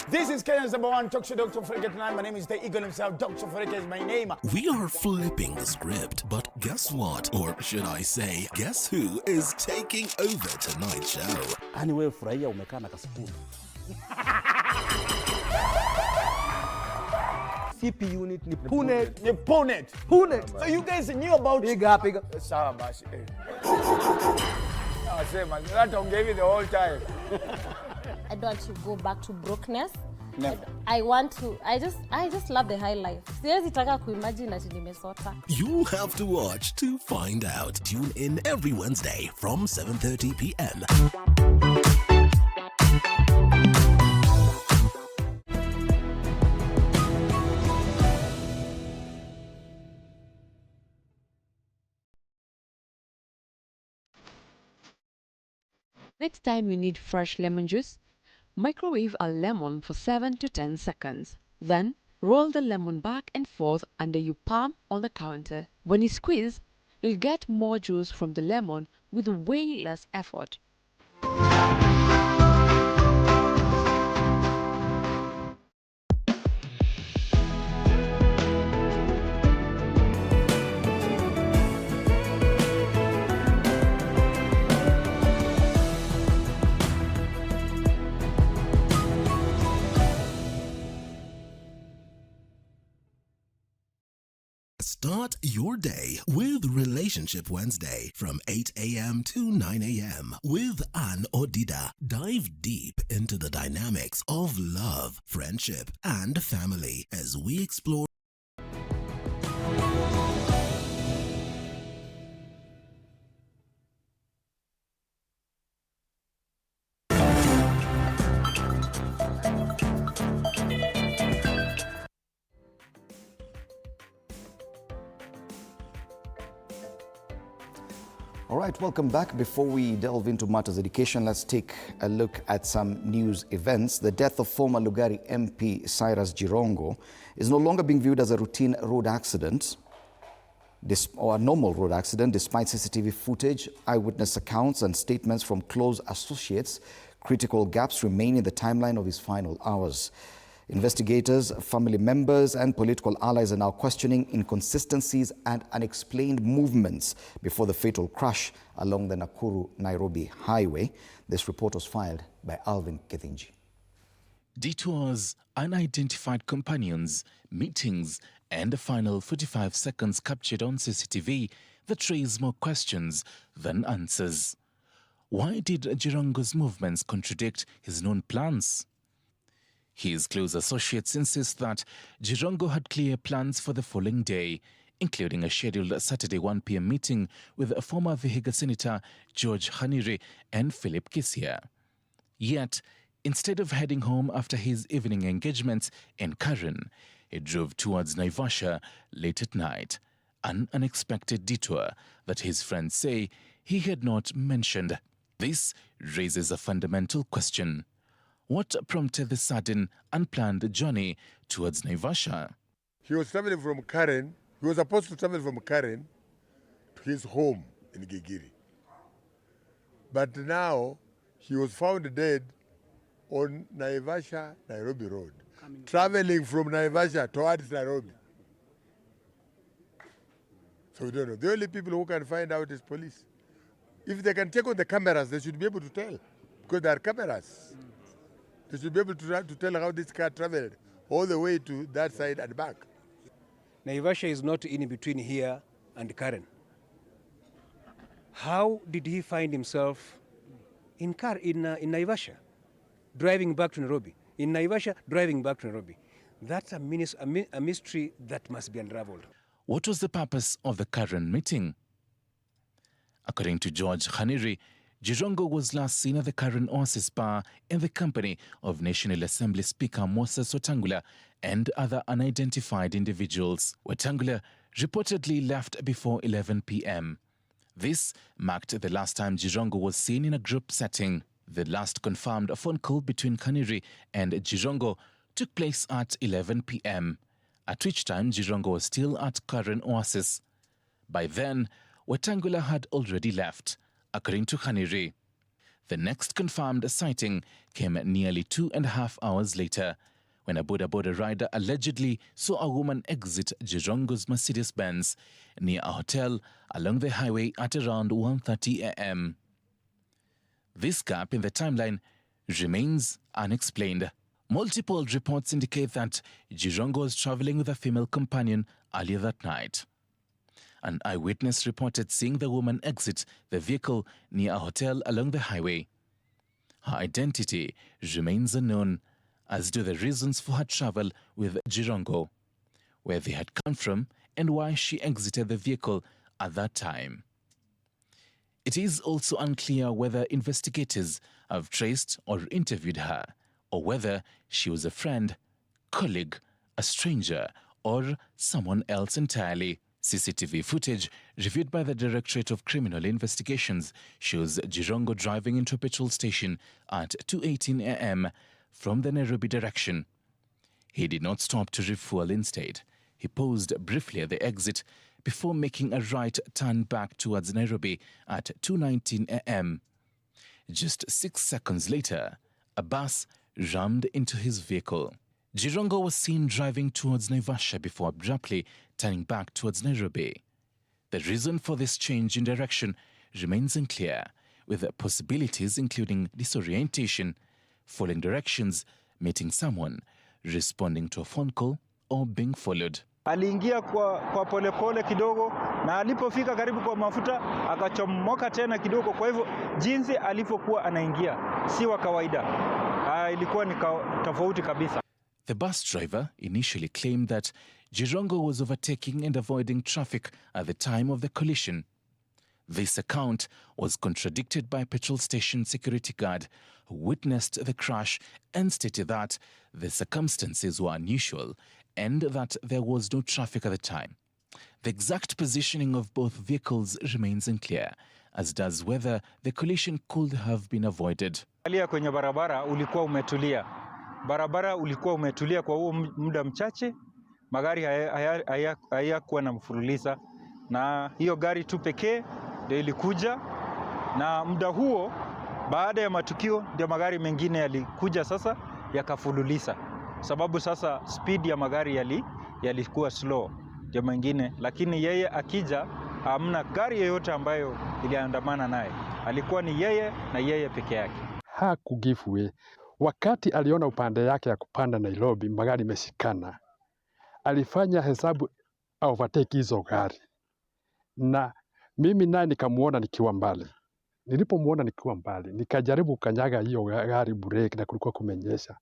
This is Kenya's #1 talk show, Dr. Frederick tonight. My name is the Eagle himself. Dr. Frederick is my name. We are flipping the script, but guess what? Or should I say, guess who is taking over tonight's show? Ani wewe furahia umekaa na kasipuni. CP unit ni Punet. So you guys knew about... Piga. Sawa basi. Nasema, that I'm giving the whole time. I don't want to go back to brokenness. Never. I just love the high life. Siwezi taka kuimagine ati nimesota. You'll have to watch to find out. Tune in every Wednesday from 7:30 p.m. Next time you need fresh lemon juice, microwave a lemon for 7 to 10 seconds. Then roll the lemon back and forth under your palm on the counter. When you squeeze, you'll get more juice from the lemon with way less effort. Start your day with Relationship Wednesday from 8 a.m. to 9 a.m. with Anne Odida. Dive deep into the dynamics of love, friendship, and family as we explore. All right, welcome back. Before we delve into matters education, let's take a look at some news events. The death of former Lugari MP Cyrus Jirongo is no longer being viewed as a routine road accident or a normal road accident, despite CCTV footage, eyewitness accounts and statements from close associates. Critical gaps remain in the timeline of his final hours. Investigators, family members and political allies are now questioning inconsistencies and unexplained movements before the fatal crash along the Nakuru-Nairobi highway. This report was filed by Alvin Kethinji. Detours, unidentified companions, meetings and the final 45 seconds captured on CCTV that raise more questions than answers. Why did Jirongo's movements contradict his known plans? His close associates insist that Jirongo had clear plans for the following day, including a scheduled Saturday 1 p.m. meeting with former Vihiga Senator George Khanire and Philip Kisia. Yet, instead of heading home after his evening engagements in Karen, he drove towards Naivasha late at night, an unexpected detour that his friends say he had not mentioned. This raises a fundamental question. What prompted the sudden, unplanned journey towards Naivasha? He was traveling from Karen. He was supposed to travel from Karen to his home in Gigiri. But now he was found dead on Naivasha-Nairobi Road, traveling from Naivasha towards Nairobi. So we don't know. The only people who can find out is police. If they can check on the cameras, they should be able to tell, because there are cameras. They should be able to tell how this car traveled all the way to that side and back. Naivasha is not in between here and Karen. How did he find himself in Naivasha, driving back to Nairobi? In Naivasha, driving back to Nairobi. That's a mystery that must be unraveled. What was the purpose of the Karen meeting? According to George Khanire, Jirongo was last seen at the Karen Oasis Bar in the company of National Assembly Speaker Moses Wetangula and other unidentified individuals. Wetangula reportedly left before 11 p.m. This marked the last time Jirongo was seen in a group setting. The last confirmed phone call between Khanire and Jirongo took place at 11 p.m., at which time Jirongo was still at Karen Oasis. By then, Wetangula had already left, according to Khanire. The next confirmed sighting came nearly 2.5 hours later, when a Boda Boda rider allegedly saw a woman exit Jirongo's Mercedes-Benz near a hotel along the highway at around 1:30 a.m. This gap in the timeline remains unexplained. Multiple reports indicate that Jirongo was traveling with a female companion earlier that night. An eyewitness reported seeing the woman exit the vehicle near a hotel along the highway. Her identity remains unknown, as do the reasons for her travel with Jirongo, where they had come from and why she exited the vehicle at that time. It is also unclear whether investigators have traced or interviewed her, or whether she was a friend, colleague, a stranger, or someone else entirely. CCTV footage reviewed by the Directorate of Criminal Investigations shows Jirongo driving into a petrol station at 2:18 a.m. from the Nairobi direction. He did not stop to refuel instead. He paused briefly at the exit before making a right turn back towards Nairobi at 2:19 a.m. Just 6 seconds later, a bus rammed into his vehicle. Jirongo was seen driving towards Naivasha before abruptly turning back towards Nairobi. The reason for this change in direction remains unclear, with possibilities including disorientation, following directions, meeting someone, responding to a phone call, or being followed. Aliingia kwa polepole kidogo na alipofika karibu kwa mafuta akachomoka tena kidogo. Kwa hivyo jinsi alivyokuwa anaingia si wa kawaida, ilikuwa ni tofauti kabisa. The bus driver initially claimed that Jirongo was overtaking and avoiding traffic at the time of the collision. This account was contradicted by a petrol station security guard who witnessed the crash and stated that the circumstances were unusual and that there was no traffic at the time. The exact positioning of both vehicles remains unclear, as does whether the collision could have been avoided. Kwenye barabara ulikuwa umetulia. Barabara ulikuwa umetulia kwa huo muda mchache. Magari hayakuwa na mfululiza, na hiyo gari tu pekee ndio ilikuja, na muda huo baada ya matukio ndio magari mengine yalikuja sasa yakafululiza, sababu sasa speed ya magari yalikuwa slow ndio mengine, lakini yeye akija hamna gari yoyote ambayo iliandamana naye, alikuwa ni yeye na yeye peke yake. Hakugive way. Wakati aliona upande yake ya kupanda Nairobi magari meshikana, alifanya hesabu overtake hizo gari, na mimi naye nikamuona nikiwa mbali. Nilipomuona nikiwa mbali, nikajaribu kukanyaga hiyo gari break na kulikuwa kumenyesha.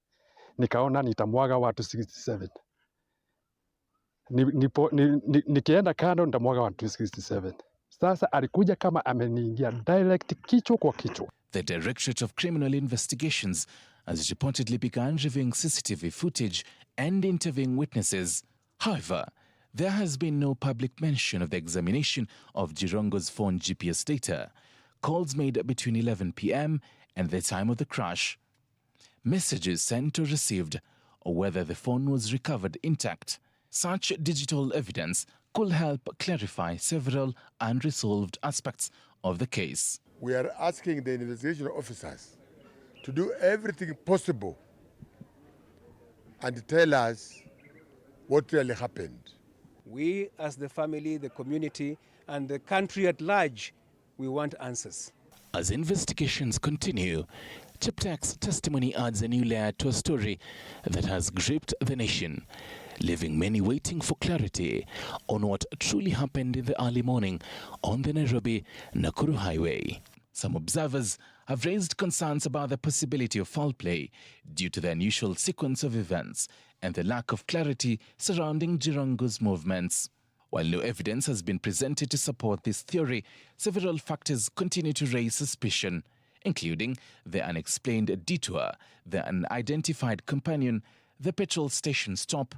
Nikaona nitamwaga watu 67. Nikienda kando nitamwaga watu 67. Sasa alikuja kama ameniingia direct kichwa kwa kichwa. The Directorate of Criminal Investigations has reportedly begun reviewing CCTV footage and interviewing witnesses. However, there has been no public mention of the examination of Jirongo's phone GPS data, calls made between 11 p.m. and the time of the crash, messages sent or received, or whether the phone was recovered intact. Such digital evidence could help clarify several unresolved aspects of the case. We are asking the investigation officers to do everything possible and tell us what really happened. We, as the family, the community, and the country at large, we want answers. As investigations continue, Cheptak's testimony adds a new layer to a story that has gripped the nation, leaving many waiting for clarity on what truly happened in the early morning on the Nairobi-Nakuru highway. Some observers have raised concerns about the possibility of foul play due to the unusual sequence of events and the lack of clarity surrounding Jirongo's movements. While no evidence has been presented to support this theory, several factors continue to raise suspicion, including the unexplained detour, the unidentified companion, the petrol station stop,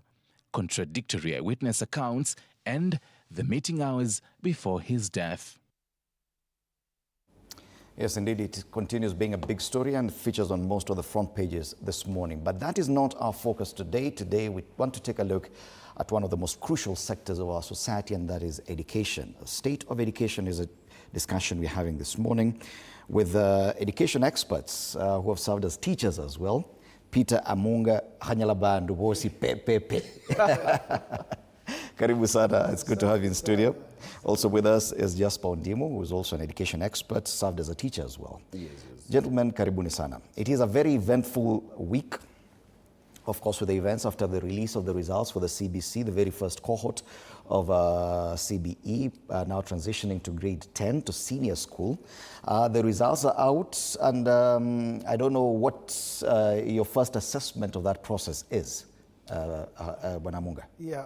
contradictory eyewitness accounts, and the meeting hours before his death. Yes, indeed, it continues being a big story and features on most of the front pages this morning. But that is not our focus today. Today, we want to take a look at one of the most crucial sectors of our society, and that is education. The state of education is a discussion we're having this morning with education experts who have served as teachers as well. Peter Amunga Hanyalabandu Bosi Pepe. Karibu sana, it's good to have you in studio. Also with us is Jasper Ondimo, who is also an education expert, served as a teacher as well. Yes. Gentlemen, karibuni sana. It is a very eventful week, of course, with the events after the release of the results for the CBC, the very first cohort of CBE, now transitioning to grade 10 to senior school. The results are out, and I don't know what your first assessment of that process is. Banamunga. Yeah,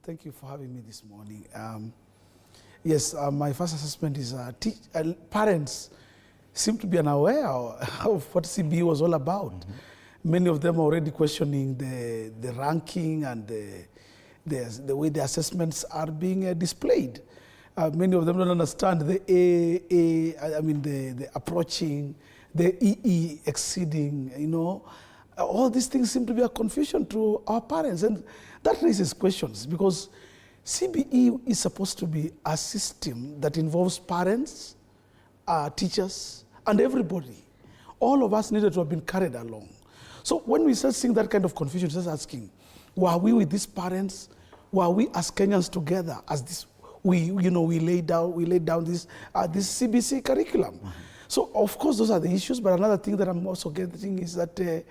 thank you for having me this morning. Yes, my first assessment is parents seem to be unaware of what CBE was all about. Mm-hmm. Many of them are already questioning the ranking and the way the assessments are being displayed. Many of them don't understand the the approaching, the EE exceeding, All these things seem to be a confusion to our parents, and that raises questions because CBE is supposed to be a system that involves parents, teachers, and everybody. All of us needed to have been carried along. So when we start seeing that kind of confusion, just asking, were we with these parents? Were we as Kenyans together as this? We laid down this CBC curriculum. Mm-hmm. So of course those are the issues. But another thing that I'm also getting is that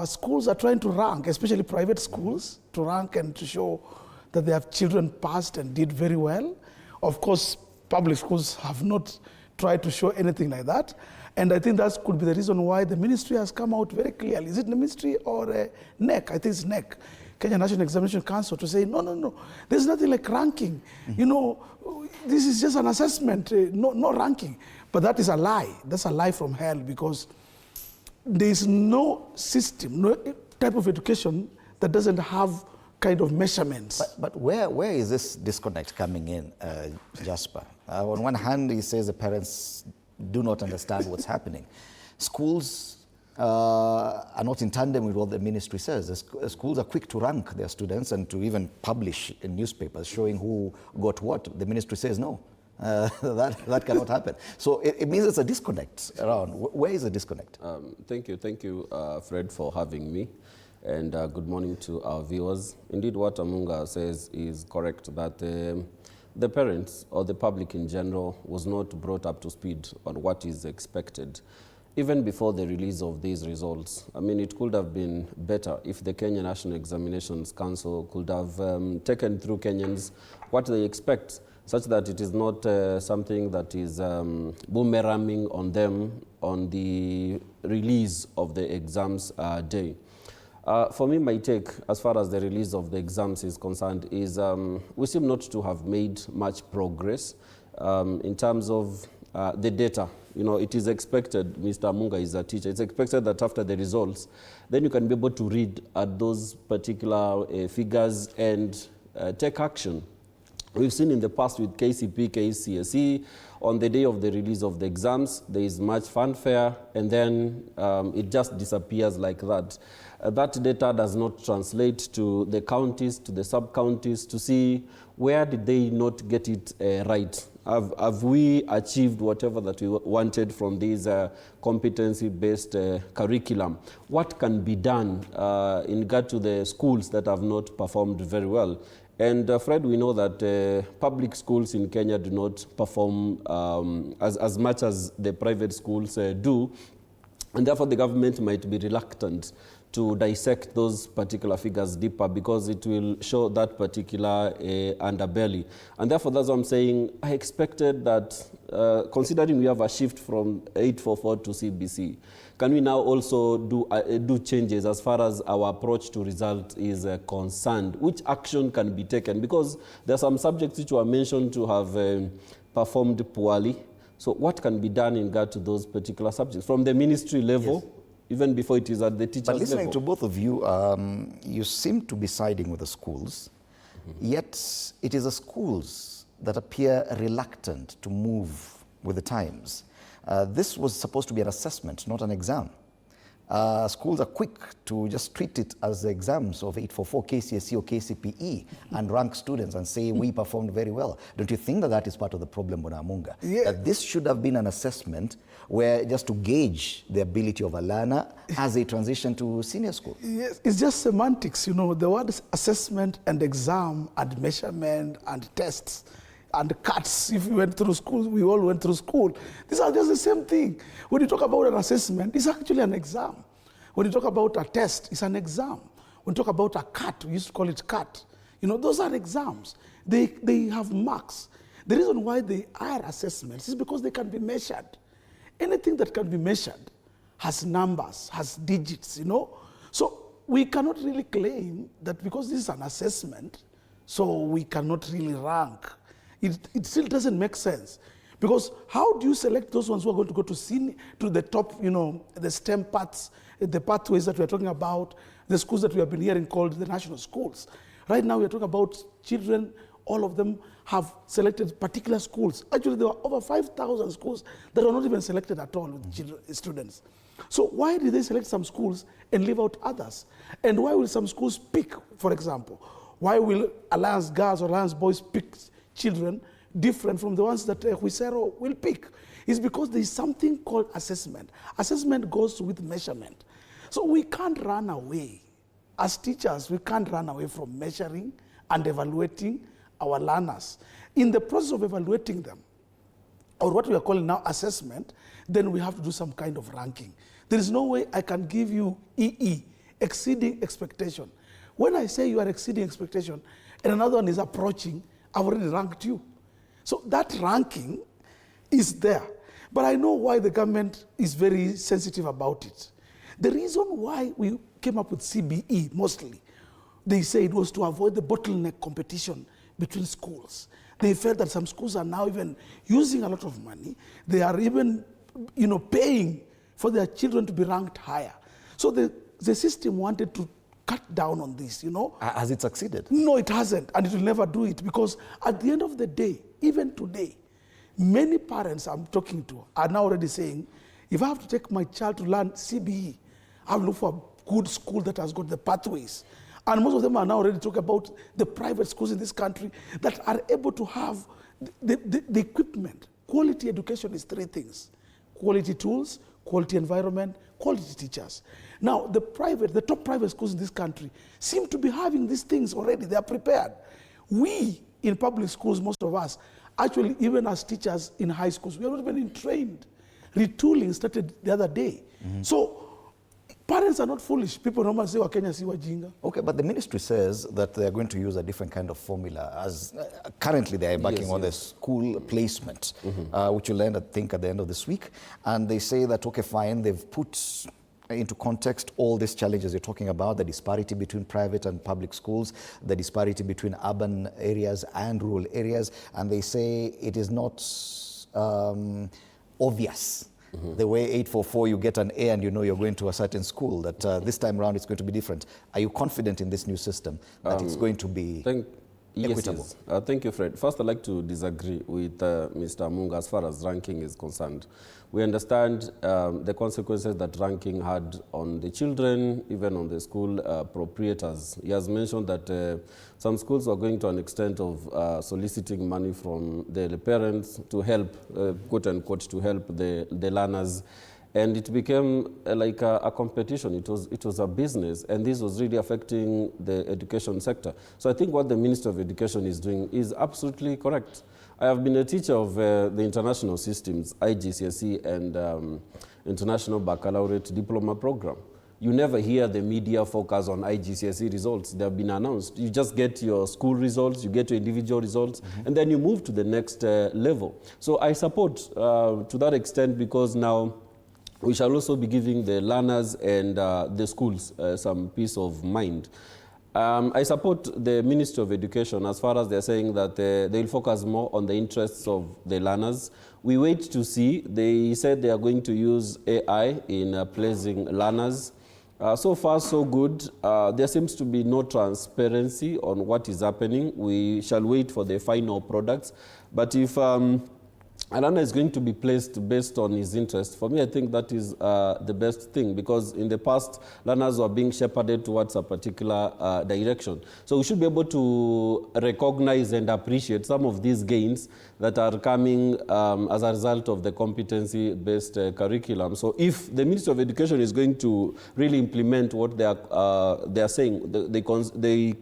schools are trying to rank, especially private schools, to rank and to show that their children passed and did very well. Of course, public schools have not tried to show anything like that. And I think that could be the reason why the ministry has come out very clearly. Is it the ministry or NEC? I think it's NEC, Kenya National Examination Council, to say, no, there's nothing like ranking. Mm-hmm. This is just an assessment, no ranking. But that is a lie. That's a lie from hell because there is no system, no type of education that doesn't have kind of measurements. But where is this disconnect coming in, Jasper? On one hand, he says the parents do not understand what's happening. Schools are not in tandem with what the ministry says. The schools are quick to rank their students and to even publish in newspapers showing who got what. The ministry says no. That cannot happen. So it means it's a disconnect around. Where is the disconnect? Thank you, Fred, for having me. And good morning to our viewers. Indeed, what Amunga says is correct, that the parents or the public in general was not brought up to speed on what is expected. Even before the release of these results, I mean, it could have been better if the Kenya National Examinations Council could have taken through Kenyans what they expect, such that it is not something that is boomeranging on them on the release of the exams day. For me, my take, as far as the release of the exams is concerned, is we seem not to have made much progress in terms of the data. It is expected, Mr. Amunga is a teacher, it's expected that after the results, then you can be able to read at those particular figures and take action. We've seen in the past with KCP, KCSE, on the day of the release of the exams, there is much fanfare, and then it just disappears like that. That data does not translate to the counties, to the sub-counties, to see where did they not get it right. Have we achieved whatever that we wanted from this competency-based curriculum? What can be done in regard to the schools that have not performed very well? And Fred, we know that public schools in Kenya do not perform as much as the private schools do, and therefore the government might be reluctant to dissect those particular figures deeper because it will show that particular underbelly. And therefore, that's what I'm saying. I expected that, considering we have a shift from 844 to CBC, can we now also do changes as far as our approach to result is concerned? Which action can be taken? Because there are some subjects which were mentioned to have performed poorly. So what can be done in regard to those particular subjects from the ministry level? Yes. Even before it is at the teacher's level. But listening to both of you, you seem to be siding with the schools, yet it is the schools that appear reluctant to move with the times. This was supposed to be an assessment, not an exam. Schools are quick to just treat it as the exams of 844, KCSE or KCPE and rank students and say we performed very well. Don't you think that that is part of the problem, Amunga? Yeah. That this should have been an assessment where just to gauge the ability of a learner as they transition to senior school? Yes, it's just semantics. The word assessment and exam and measurement and tests and cuts. If we went through school, we all went through school. These are just the same thing. When you talk about an assessment, it's actually an exam. When you talk about a test, it's an exam. When you talk about a cut, we used to call it cut. Those are exams. They have marks. The reason why they are assessments is because they can be measured. Anything that can be measured has numbers, has digits, So we cannot really claim that because this is an assessment, so we cannot really rank. It still doesn't make sense. Because how do you select those ones who are going to go to the top, the STEM paths, the pathways that we're talking about, the schools that we have been hearing called the national schools? Right now we're talking about children all of them have selected particular schools. Actually, there were over 5,000 schools that were not even selected at all with students. So why did they select some schools and leave out others? And why will some schools pick, for example? Why will Alliance Girls or Alliance Boys pick children different from the ones that Huisero will pick? It's because there is something called assessment. Assessment goes with measurement. So we can't run away. As teachers, we can't run away from measuring and evaluating our learners. In the process of evaluating them, or what we are calling now assessment, then we have to do some kind of ranking. There is no way I can give you EE, exceeding expectation. When I say you are exceeding expectation and another one is approaching, I've already ranked you. So that ranking is there. But I know why the government is very sensitive about it. The reason why we came up with CBE mostly, they say it was to avoid the bottleneck competition between schools. They felt that some schools are now even using a lot of money. They are even, paying for their children to be ranked higher. So the system wanted to cut down on this, Has it succeeded? No, it hasn't, and it will never do it, because at the end of the day, even today, many parents I'm talking to are now already saying, if I have to take my child to learn CBE, I'll look for a good school that has got the pathways. And most of them are now already talking about the private schools in this country that are able to have the equipment. Quality education is three things: quality tools, quality environment, quality teachers. Now, the top private schools in this country seem to be having these things already. They are prepared. We, in public schools, most of us, actually, even as teachers in high schools, we have not been trained. Retooling started the other day. So, parents are not foolish. People normally say, Kenya si wajinga. Okay, but the ministry says that they are going to use a different kind of formula. As currently they are embarking on the school placement, which will end, I think, at the end of this week. And they say that, okay, fine, they've put into context all these challenges you're talking about, the disparity between private and public schools, the disparity between urban areas and rural areas, and they say it is not obvious. The way 844, you get an A and you know you're going to a certain school, that this time around it's going to be different. Are you confident in this new system that it's going to be equitable? Yes. Thank you, Fred. First, I'd like to disagree with Mr. Munga as far as ranking is concerned. We understand the consequences that ranking had on the children, even on the school proprietors. He has mentioned that some schools are going to an extent of soliciting money from the parents to help, quote unquote, to help the learners. And it became like a competition. It was a business, and this was really affecting the education sector. So I think what the Minister of Education is doing is absolutely correct. I have been a teacher of the international systems, IGCSE and International Baccalaureate Diploma Program. You never hear the media focus on IGCSE results. They have been announced. You just get your school results, you get your individual results, and then you move to the next level. So I support to that extent, because now we shall also be giving the learners and the schools some peace of mind. I support the Ministry of Education as far as they're saying that they will focus more on the interests of the learners. We wait to see. They said they are going to use AI in placing learners. So far, so good. There seems to be no transparency on what is happening. We shall wait for the final products. But if a learner is going to be placed based on his interest, for me, I think that is the best thing, because in the past, learners were being shepherded towards a particular direction. So we should be able to recognize and appreciate some of these gains that are coming as a result of the competency-based curriculum. So if the Ministry of Education is going to really implement what they are saying, they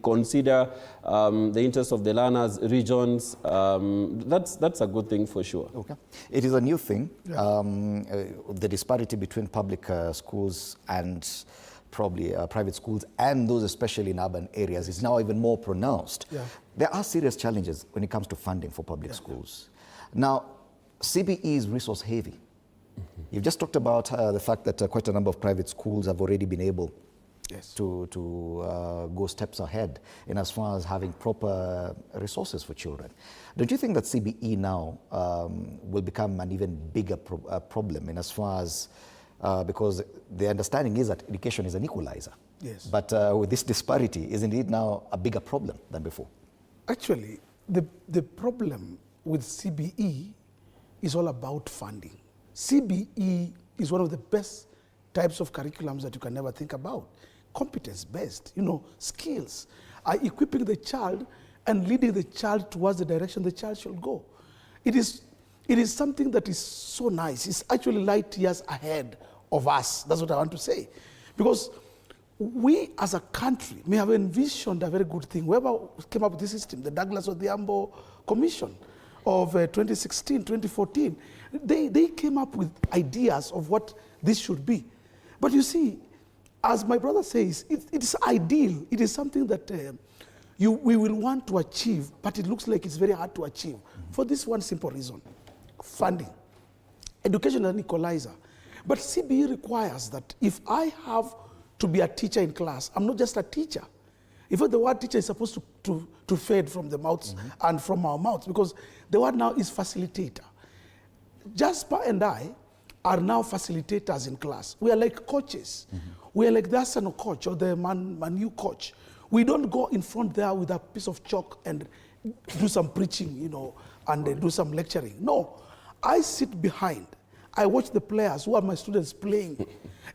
consider the interests of the learners, regions, that's a good thing for sure. Okay. It is a new thing, the disparity between public schools and probably private schools, and those especially in urban areas, is now even more pronounced. There are serious challenges when it comes to funding for public schools. Now, CBE is resource heavy. You've just talked about the fact that quite a number of private schools have already been able to go steps ahead in as far as having proper resources for children. Don't you think that CBE now will become an even bigger problem in as far as, because the understanding is that education is an equalizer. Yes. But with this disparity, is indeed now a bigger problem than before? Actually, the problem with CBE is all about funding. CBE is one of the best types of curriculums that you can never think about. Competence-based, skills, are equipping the child and leading the child towards the direction the child should go. It is something that is so nice. It's actually light years ahead of us. That's what I want to say. Because we as a country may have envisioned a very good thing. Whoever came up with this system, the Douglas Odhiambo Commission of 2016, 2014, they came up with ideas of what this should be. But you see, as my brother says, it is ideal. It is something that we will want to achieve, but it looks like it's very hard to achieve for this one simple reason: funding. Education is an equalizer. But CBE requires that if I have to be a teacher in class, I'm not just a teacher. In fact, the word teacher is supposed to fade from the mouths and from our mouths, because the word now is facilitator. Jasper and I are now facilitators in class. We are like coaches. We are like the Arsenal coach or the Man U coach. We don't go in front there with a piece of chalk and do some preaching, and do some lecturing. No, I sit behind. I watch the players who are my students playing,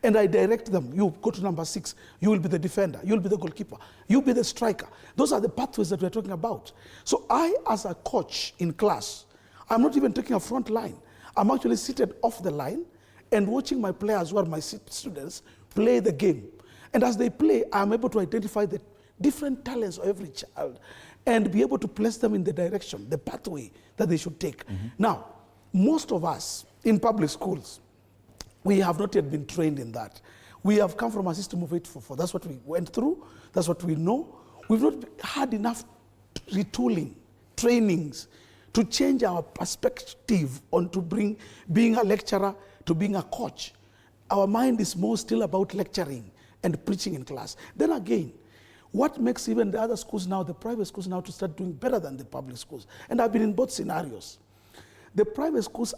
and I direct them. You go to number 6. You will be the defender. You will be the goalkeeper. You will be the striker. Those are the pathways that we're talking about. So I, as a coach in class, I'm not even taking a front line. I'm actually seated off the line and watching my players, who are my students, play the game. And as they play, I'm able to identify the different talents of every child and be able to place them in the direction, the pathway that they should take. Now, most of us in public schools, we have not yet been trained in that. We have come from a system of 844. That's what we went through. That's what we know. We've not had enough retooling, trainings, to change our perspective on to bring being a lecturer to being a coach. Our mind is more still about lecturing and preaching in class. Then again, what makes even the other schools now, the private schools now, to start doing better than the public schools? And I've been in both scenarios. The private schools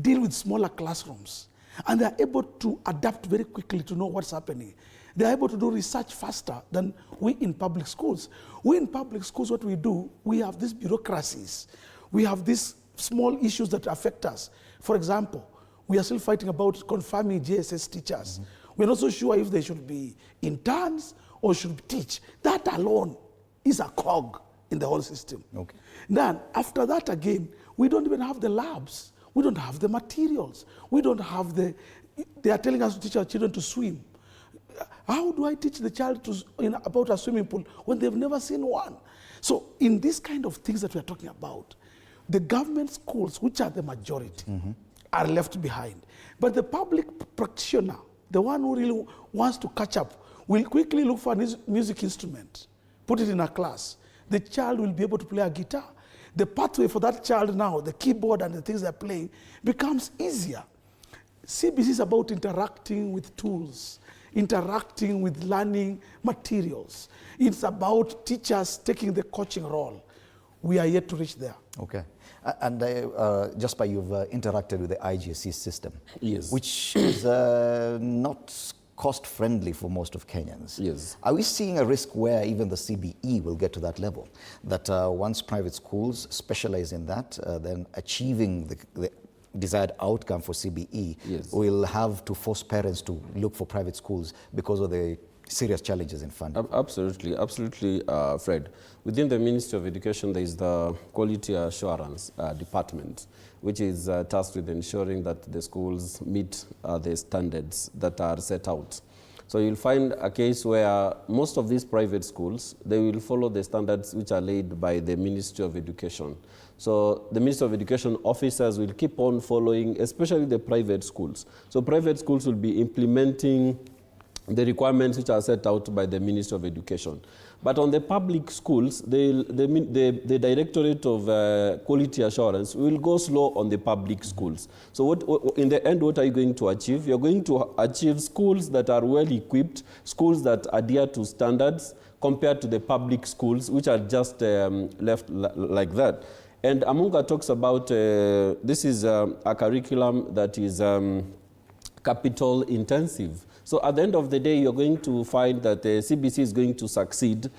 deal with smaller classrooms, and they're able to adapt very quickly to know what's happening. They're able to do research faster than we in public schools. We in public schools, what we do, we have these bureaucracies. We have these small issues that affect us. For example, we are still fighting about confirming JSS teachers. We're not so sure if they should be interns or should teach. That alone is a cog in the whole system. Okay. Then, after that again, we don't even have the labs. We don't have the materials. We don't have they are telling us to teach our children to swim. How do I teach the child about a swimming pool when they've never seen one? So in these kind of things that we're talking about, the government schools, which are the majority, are left behind. But the public practitioner, the one who really wants to catch up, will quickly look for a music instrument, put it in a class. The child will be able to play a guitar. The pathway for that child now, the keyboard and the things they're playing, becomes easier. CBC is about interacting with tools, interacting with learning materials. It's about teachers taking the coaching role. We are yet to reach there. Okay. And Jasper, you've interacted with the IGSC system, Yes. which is not cost-friendly for most of Kenyans. Yes. Are we seeing a risk where even the CBE will get to that level? That once private schools specialize in that, then achieving the desired outcome for CBE will have to force parents to look for private schools because of the serious challenges in funding? Absolutely, absolutely, Fred. Within the Ministry of Education, there is the Quality Assurance Department, which is tasked with ensuring that the schools meet the standards that are set out. So you'll find a case where most of these private schools, they will follow the standards which are laid by the Ministry of Education. So the Ministry of Education officers will keep on following, especially the private schools. So private schools will be implementing the requirements which are set out by the Ministry of Education. But on the public schools, the Directorate of Quality Assurance will go slow on the public schools. So in the end, what are you going to achieve? You're going to achieve schools that are well equipped, schools that adhere to standards, compared to the public schools, which are just left like that. And Amunga talks about, this is a curriculum that is capital intensive. So at the end of the day, you're going to find that the CBC is going to succeed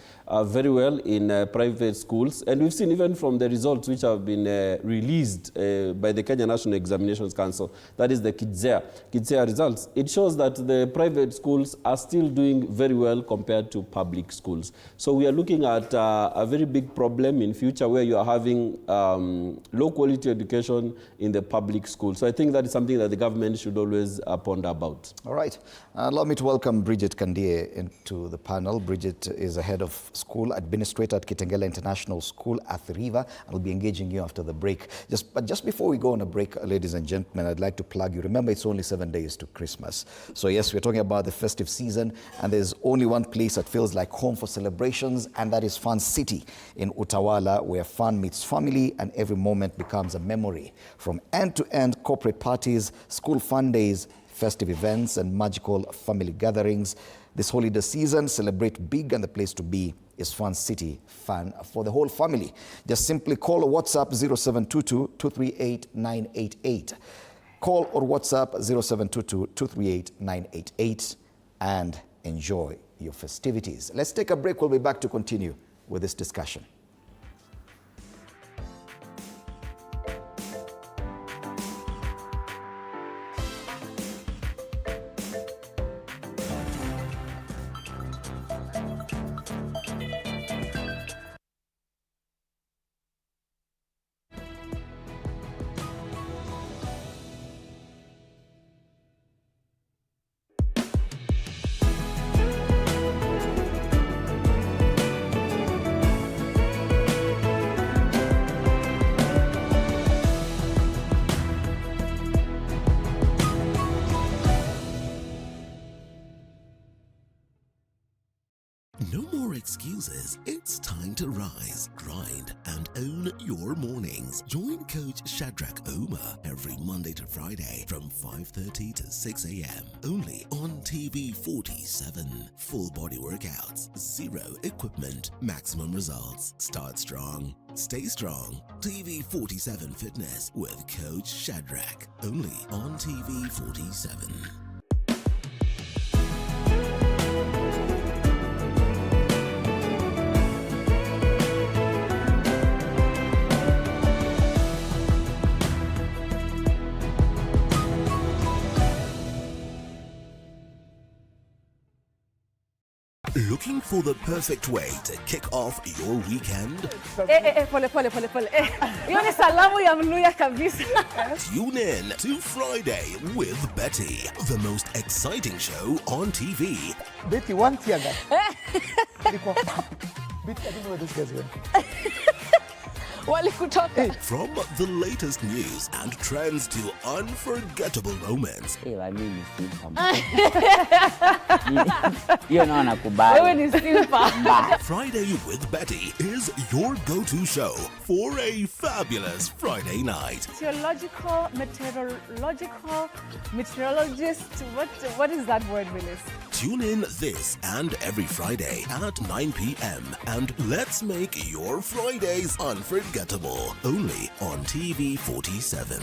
very well in private schools. And we've seen even from the results which have been released by the Kenya National Examinations Council, that is the KIDSEA results, it shows that the private schools are still doing very well compared to public schools. So we are looking at a very big problem in future where you are having low quality education in the public schools. So I think that is something that the government should always ponder about. All right. Allow me to welcome Bridget Kandie into the panel. Bridget is a head of school administrator at Kitengela International School at the River, and we'll be engaging you after the break. But just before we go on a break, ladies and gentlemen, I'd like to plug you. Remember, it's only 7 days to Christmas. So yes, we're talking about the festive season, and there's only one place that feels like home for celebrations, and that is Fun City in Utawala, where fun meets family and every moment becomes a memory. From end-to-end corporate parties, school fun days, festive events, and magical family gatherings. This holiday season, celebrate big, and the place to be is Fun City, fun for the whole family. Just simply call or WhatsApp 0722 238 988. Call or WhatsApp 0722 238 988 and enjoy your festivities. Let's take a break. We'll be back to continue with this discussion. No more excuses. It's time to rise, grind, and own your mornings. Join Coach Shadrach Omer every Monday to Friday from 5:30 to 6 a.m. only on TV 47. Full body workouts, zero equipment, maximum results. Start strong, stay strong. TV 47 Fitness with Coach Shadrach only on TV 47. Looking for the perfect way to kick off your weekend? Pole. Hiyo ni salamu ya Mluya kabisa. Tune in to Friday with Betty, the most exciting show on TV. Betty, one tear gas. Betty, I don't know where this guy's going. From the latest news and trends to unforgettable moments. Ila mimi simpa. Hiyo naona nakubali. Wewe ni simpa. Friday with Betty is your go-to show for a fabulous Friday night. Theological, meteorologist. What is that word, Willis? Tune in this and every Friday at 9 p.m. and let's make your Fridays unforgettable. Only on TV 47.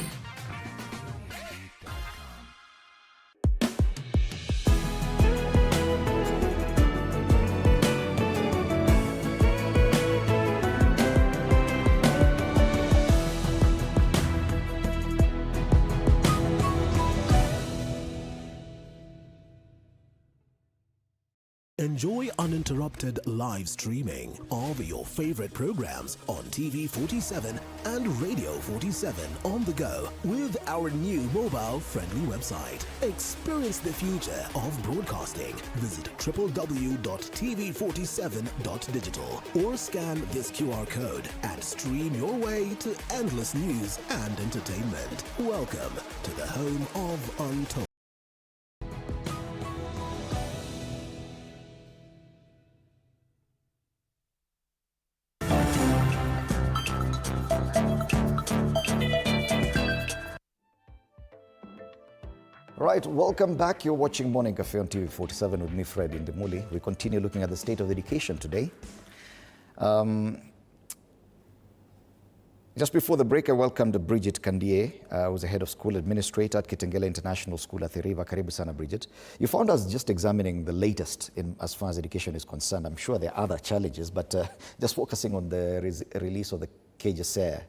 Enjoy uninterrupted live streaming of your favorite programs on TV 47 and Radio 47 on the go with our new mobile-friendly website. Experience the future of broadcasting. Visit www.tv47.digital or scan this QR code and stream your way to endless news and entertainment. Welcome to the home of Untold. Right, welcome back. You're watching Morning Cafe on TV 47 with me, Fred Indemuli. We continue looking at the state of education today. Just before the break, I welcomed Bridget Kandie, who's the head of school administrator at Kitengela International School at Thiriva. Karibu sana, Bridget. You found us just examining the latest in as far as education is concerned. I'm sure there are other challenges, but just focusing on the release of the KGSEA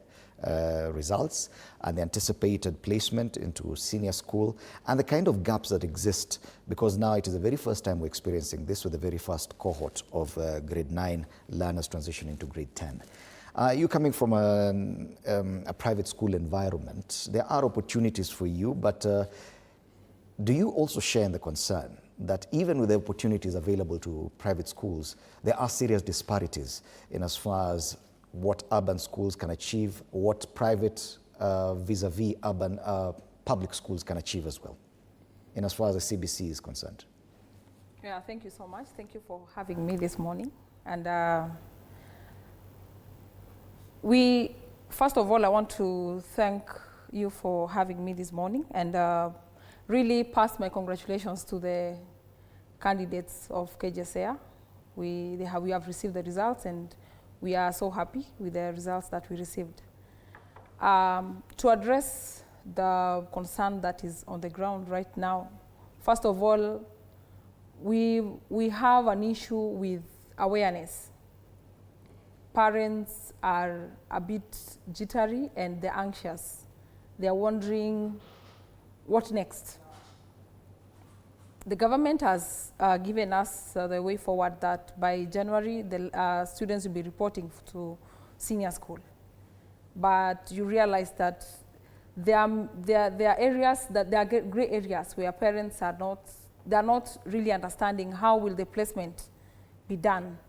results and the anticipated placement into senior school and the kind of gaps that exist, because now it is the very first time we're experiencing this with the very first cohort of grade 9 learners transitioning to grade 10. You coming from a private school environment, there are opportunities for you, but do you also share in the concern that even with the opportunities available to private schools, there are serious disparities in as far as what urban schools can achieve, what private vis-a-vis urban public schools can achieve as well, in as far as the CBC is concerned? Yeah, thank you so much. Thank you for having me this morning. And first of all, I want to thank you for having me this morning and really pass my congratulations to the candidates of KGSEA. We have received the results and we are so happy with the results that we received. To address the concern that is on the ground right now, first of all, we have an issue with awareness. Parents are a bit jittery and they're anxious. They're wondering what next. The government has given us the way forward that by January, the students will be reporting to senior school. But you realize that there are areas, that there are gray areas where parents are not really understanding how will the placement be done.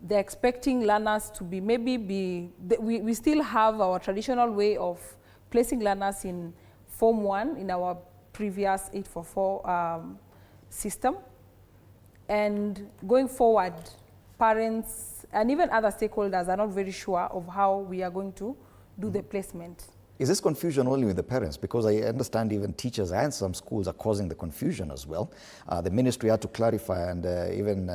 They're expecting learners to be we still have our traditional way of placing learners in Form 1 in our previous 844 system. And going forward, parents and even other stakeholders are not very sure of how we are going to do the placement. Is this confusion only with the parents? Because I understand even teachers and some schools are causing the confusion as well. The ministry had to clarify and even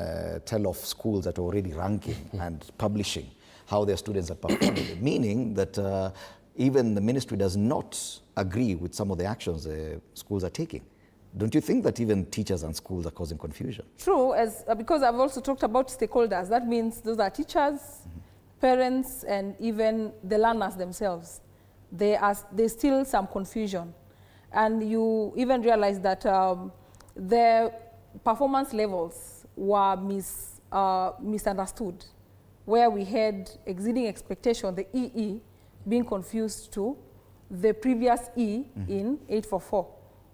tell off schools that are already ranking and publishing how their students are performing, meaning that even the ministry does not agree with some of the actions the schools are taking. Don't you think that even teachers and schools are causing confusion? True, Because I've also talked about stakeholders. That means those are teachers, parents, and even the learners themselves. There's still some confusion. And you even realize that the performance levels were misunderstood, where we had exceeding expectation, the EE, being confused to the previous E in 844,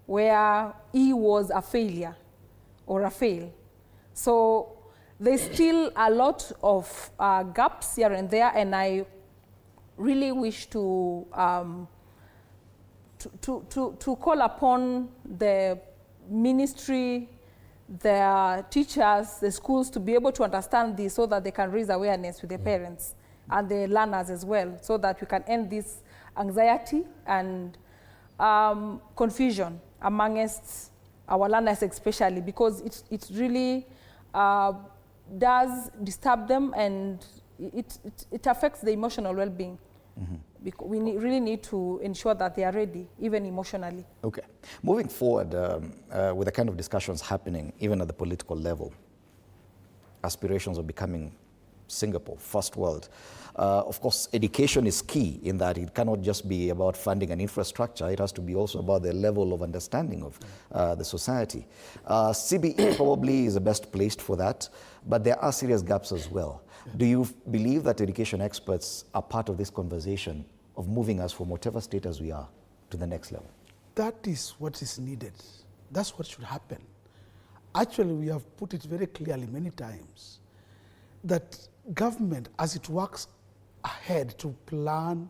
where E was a failure or a fail. So there's still a lot of gaps here and there, and I really wish to call upon the ministry, the teachers, the schools to be able to understand this so that they can raise awareness with the parents and the learners as well, so that we can end this anxiety and confusion amongst our learners especially, because it really does disturb them and it affects the emotional well-being. We really need to ensure that they are ready, even emotionally. Okay. Moving forward with the kind of discussions happening, even at the political level, aspirations of becoming Singapore, first world. Of course, education is key in that it cannot just be about funding and infrastructure. It has to be also about the level of understanding of the society. CBE probably is the best placed for that, but there are serious gaps as well. Do you believe that education experts are part of this conversation of moving us from whatever state as we are to the next level? That is what is needed. That's what should happen. Actually, we have put it very clearly many times that government, as it works ahead to plan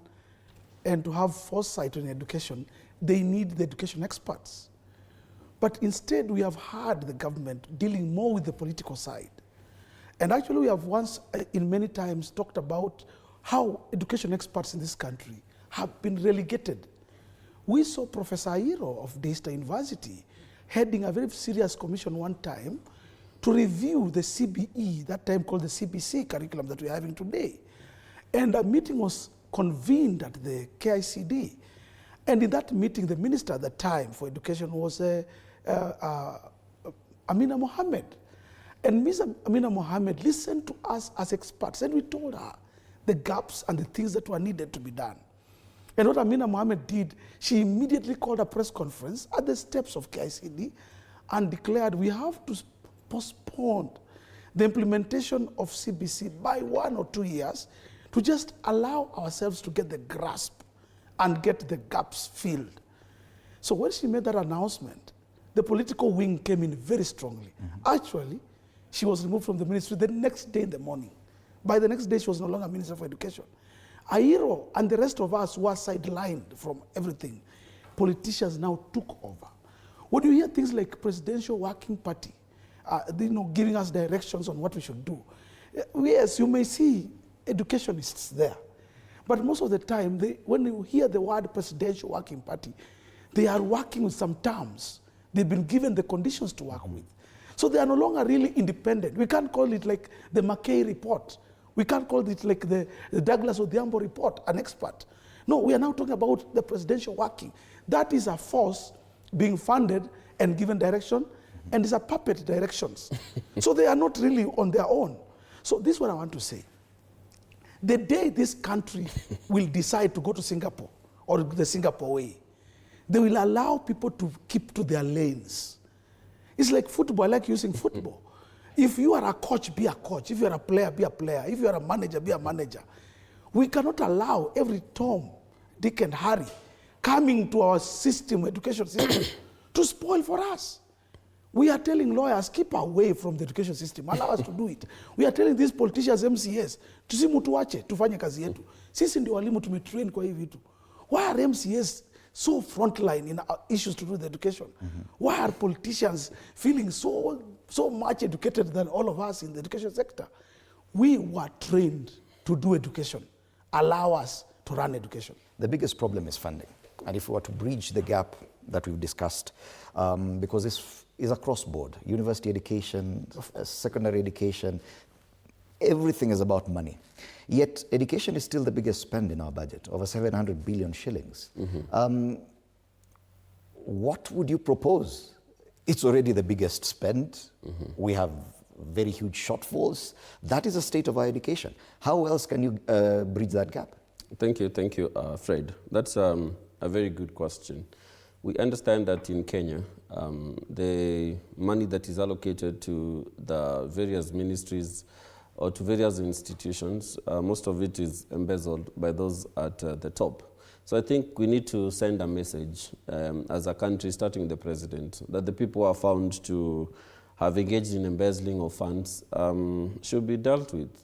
and to have foresight on education, they need the education experts. But instead, we have had the government dealing more with the political side. And actually, we have once, in many times, talked about how education experts in this country have been relegated. We saw Professor Airo of DStv University heading a very serious commission one time to review the CBE, that time called the CBC curriculum that we're having today. And a meeting was convened at the KICD. And in that meeting, the minister at the time for education was Amina Mohammed. And Ms. Amina Mohammed listened to us as experts, and we told her the gaps and the things that were needed to be done. And what Amina Mohammed did, she immediately called a press conference at the steps of KICD and declared we have to postpone the implementation of CBC by 1 or 2 years to just allow ourselves to get the grasp and get the gaps filled. So when she made that announcement, the political wing came in very strongly. Actually, she was removed from the ministry the next day in the morning. By the next day, she was no longer Minister for Education. Airo and the rest of us were sidelined from everything. Politicians now took over. When you hear things like Presidential Working Party, giving us directions on what we should do, yes, you may see educationists there. But most of the time, when you hear the word Presidential Working Party, they are working with some terms. They've been given the conditions to work with. So they are no longer really independent. We can't call it like the McKay report. We can't call it like the Douglas Odhiambo report, an expert. No, we are now talking about the presidential working. That is a force being funded and given direction, and it's a puppet directions. So they are not really on their own. So this is what I want to say. The day this country will decide to go to Singapore, or the Singapore way, they will allow people to keep to their lanes. It's like football, I like using football. If you are a coach, be a coach. If you are a player, be a player. If you are a manager, be a manager. We cannot allow every Tom, Dick, and Harry coming to our system, education system, to spoil for us. We are telling lawyers, keep away from the education system. Allow us to do it. We are telling these politicians, MCAs, tusimutuache, tufanye kazi yetu. Sisi ndio walimu tumetrain kwa hii vitu. Why are MCAs so frontline in issues to do with education? Why are politicians feeling so much educated than all of us in the education sector? We were trained to do education. Allow us to run education. The biggest problem is funding. And if we were to bridge the gap that we've discussed, because this is across board, university education, secondary education, everything is about money. Yet education is still the biggest spend in our budget, over 700 billion shillings. What would you propose? It's already the biggest spend. We have very huge shortfalls. That is the state of our education. How else can you bridge that gap? Thank you, Fred. That's a very good question. We understand that in Kenya, the money that is allocated to the various ministries or to various institutions, most of it is embezzled by those at the top. So I think we need to send a message as a country, starting with the president, that the people who are found to have engaged in embezzling of funds should be dealt with.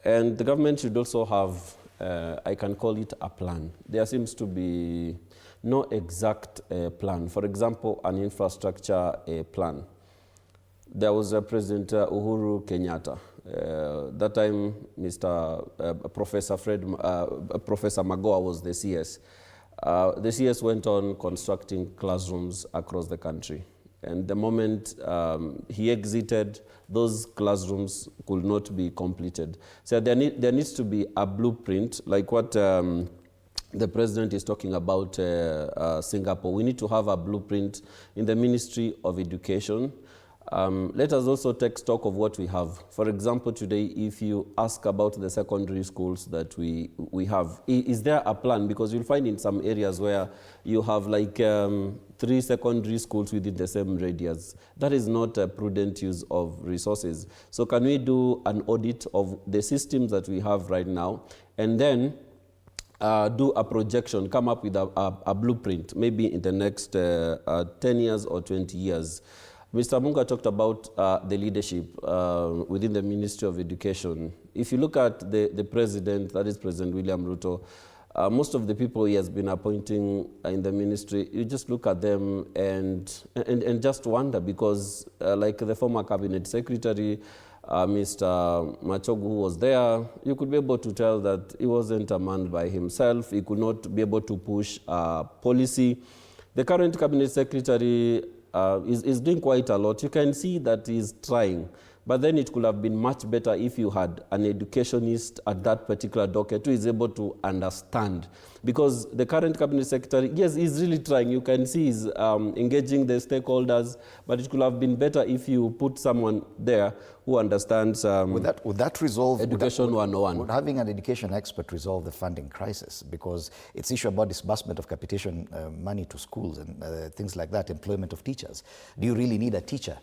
And the government should also have, I can call it a plan. There seems to be no exact plan. For example, an infrastructure plan. There was President Uhuru Kenyatta. That time, Professor Magoa was the CS. The CS went on constructing classrooms across the country. And the moment he exited, those classrooms could not be completed. So there needs to be a blueprint, like what the president is talking about Singapore. We need to have a blueprint in the Ministry of Education. Let us also take stock of what we have. For example, today, if you ask about the secondary schools that we have, is there a plan? Because you'll find in some areas where you have like 3 secondary schools within the same radius. That is not a prudent use of resources. So can we do an audit of the systems that we have right now, and then do a projection, come up with a blueprint, maybe in the next 10 years or 20 years. Mr. Munga talked about the leadership within the Ministry of Education. If you look at the president, that is President William Ruto, most of the people he has been appointing in the ministry, you just look at them and just wonder, because like the former cabinet secretary, Mr. Machogu, who was there, you could be able to tell that he wasn't a man by himself. He could not be able to push policy. The current cabinet secretary is doing quite a lot. You can see that he's trying, But then it could have been much better if you had an educationist at that particular docket who is able to understand. Because the current cabinet secretary, yes, he's really trying. You can see he's engaging the stakeholders, but it could have been better if you put someone there who understands would that resolve Education 101. Would having an education expert resolve the funding crisis? Because it's issue about disbursement of capitation money to schools and things like that, employment of teachers. Do you really need a teacher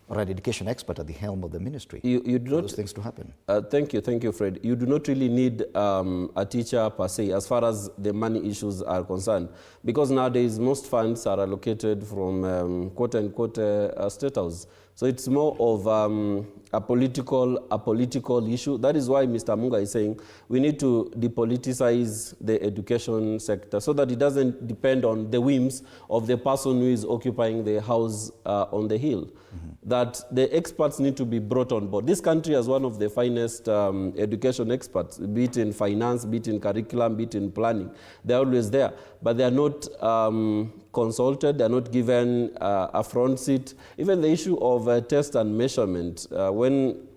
or an education expert at the helm of the ministry you do for not, those things to happen? Thank you, Fred. You do not really need a teacher per se as far as the money issues are concerned, because nowadays most funds are allocated from quote-unquote State House. So it's more of a political issue. That is why Mr. Munga is saying we need to depoliticize the education sector so that it doesn't depend on the whims of the person who is occupying the house on the hill. That the experts need to be brought on board. This country has one of the finest education experts, be it in finance, be it in curriculum, be it in planning. They're always there, but they are not consulted, they're not given a front seat. Even the issue of test and measurement, when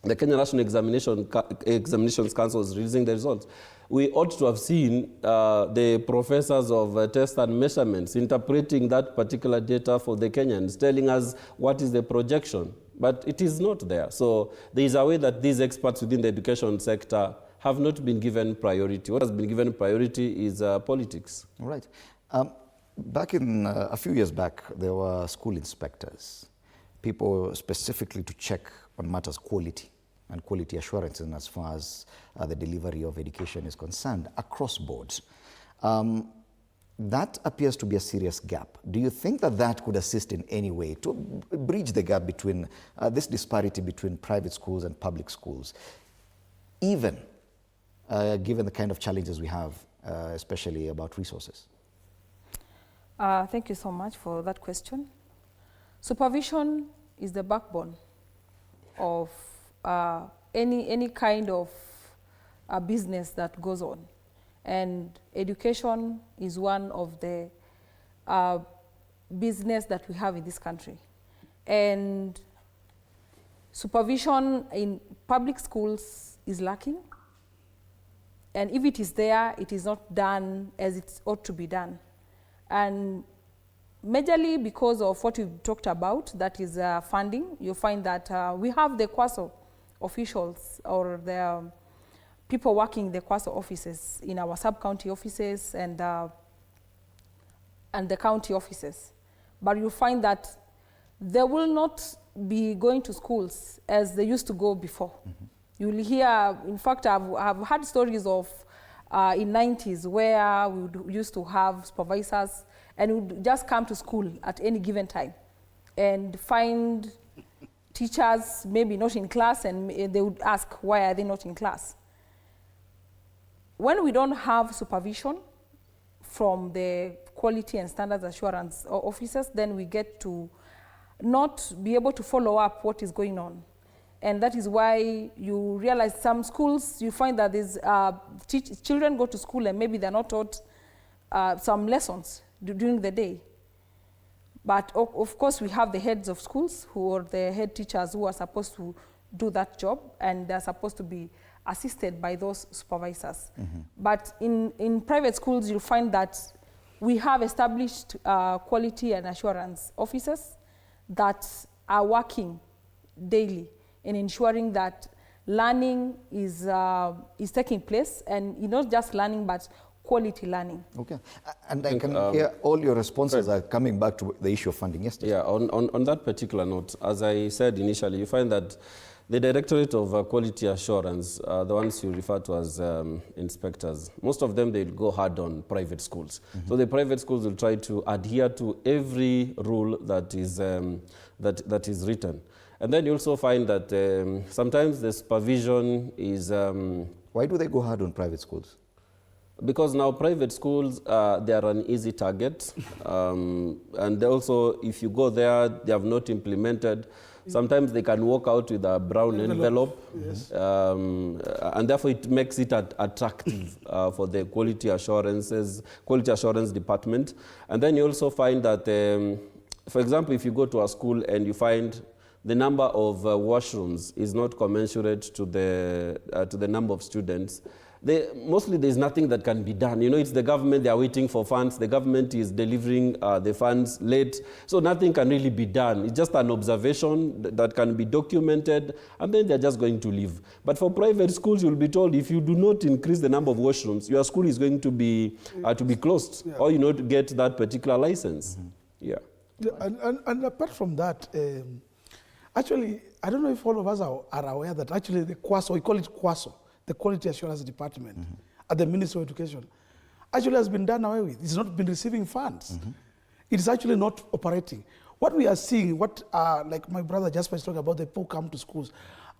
the Kenya National Examinations Council was releasing the results, we ought to have seen the professors of test and measurements interpreting that particular data for the Kenyans, telling us what is the projection, but it is not there. So there is a way that these experts within the education sector have not been given priority. What has been given priority is politics. All right. Back in a few years back, there were school inspectors, people specifically to check on matters quality and quality assurance and as far as the delivery of education is concerned across boards. That appears to be a serious gap. Do you think that that could assist in any way to bridge the gap between this disparity between private schools and public schools, even given the kind of challenges we have, especially about resources? Thank you so much for that question. Supervision is the backbone of any kind of business that goes on. And education is one of the business that we have in this country. And supervision in public schools is lacking. And if it is there, it is not done as it ought to be done. And majorly because of what we talked about, that is funding, you find that we have the QASO officials or the people working in the QASO offices in our sub-county offices and the county offices. But you find that they will not be going to schools as they used to go before. You will hear, in fact, I've had stories of in 90s where we used to have supervisors and would just come to school at any given time and find teachers maybe not in class, and they would ask, why are they not in class? When we don't have supervision from the quality and standards assurance officers, then we get to not be able to follow up what is going on. And that is why you realize some schools, you find that there's, children go to school and maybe they're not taught some lessons during the day. But of course, we have the heads of schools who are the head teachers who are supposed to do that job, and they're supposed to be assisted by those supervisors. But in private schools, you'll find that we have established quality and assurance officers that are working daily in ensuring that learning is taking place, and not just learning, but quality learning. Okay, and I can hear all your responses are coming back to the issue of funding. Yes, yeah, on that particular note, as I said initially, you find that the Directorate of Quality Assurance, the ones you refer to as inspectors, most of them, they'll go hard on private schools. So the private schools will try to adhere to every rule that is, that is written. And then you also find that sometimes the supervision is... Why do they go hard on private schools? Because now private schools, they are an easy target. And also, if you go there, they have not implemented. Sometimes they can walk out with a brown envelope. Yes. And therefore, it makes it attractive for the quality assurance department. And then you also find that, for example, if you go to a school and you find the number of washrooms is not commensurate to the number of students, mostly there's nothing that can be done. You know, it's the government, they are waiting for funds, the government is delivering the funds late, so nothing can really be done. It's just an observation that can be documented, and then they're just going to leave. But for private schools, you'll be told if you do not increase the number of washrooms, your school is going to be closed, or you know, to get that particular license. Yeah. And apart from that, actually, I don't know if all of us are aware that actually the QASO, we call it QASO, the Quality Assurance Department at the Ministry of Education, actually has been done away with. It's not been receiving funds. It is actually not operating. What we are seeing, like my brother Jasper is talking about, the people come to schools,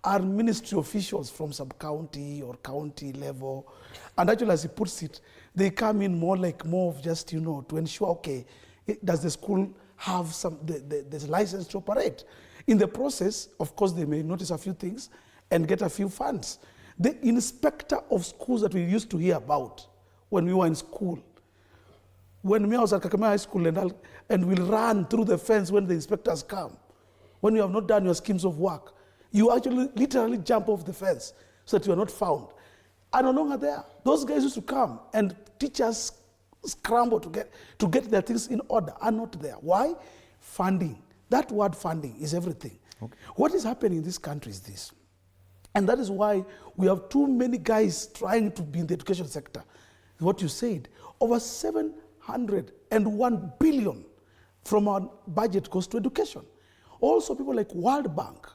are ministry officials from sub-county or county level. And actually, as he puts it, they come in more of just, you know, to ensure, okay, does the school have the license to operate? In the process, of course, they may notice a few things and get a few funds. The inspector of schools that we used to hear about when we were in school, when I was at Kakamega High School and we'll run through the fence when the inspectors come, when you have not done your schemes of work, you actually literally jump off the fence so that you are not found, are no longer there. Those guys used to come and teachers scramble to get their things in order, are not there. Why? Funding. That word funding is everything. Okay. What is happening in this country is this. And that is why we have too many guys trying to be in the education sector. What you said, over 701 billion from our budget goes to education. Also people like World Bank,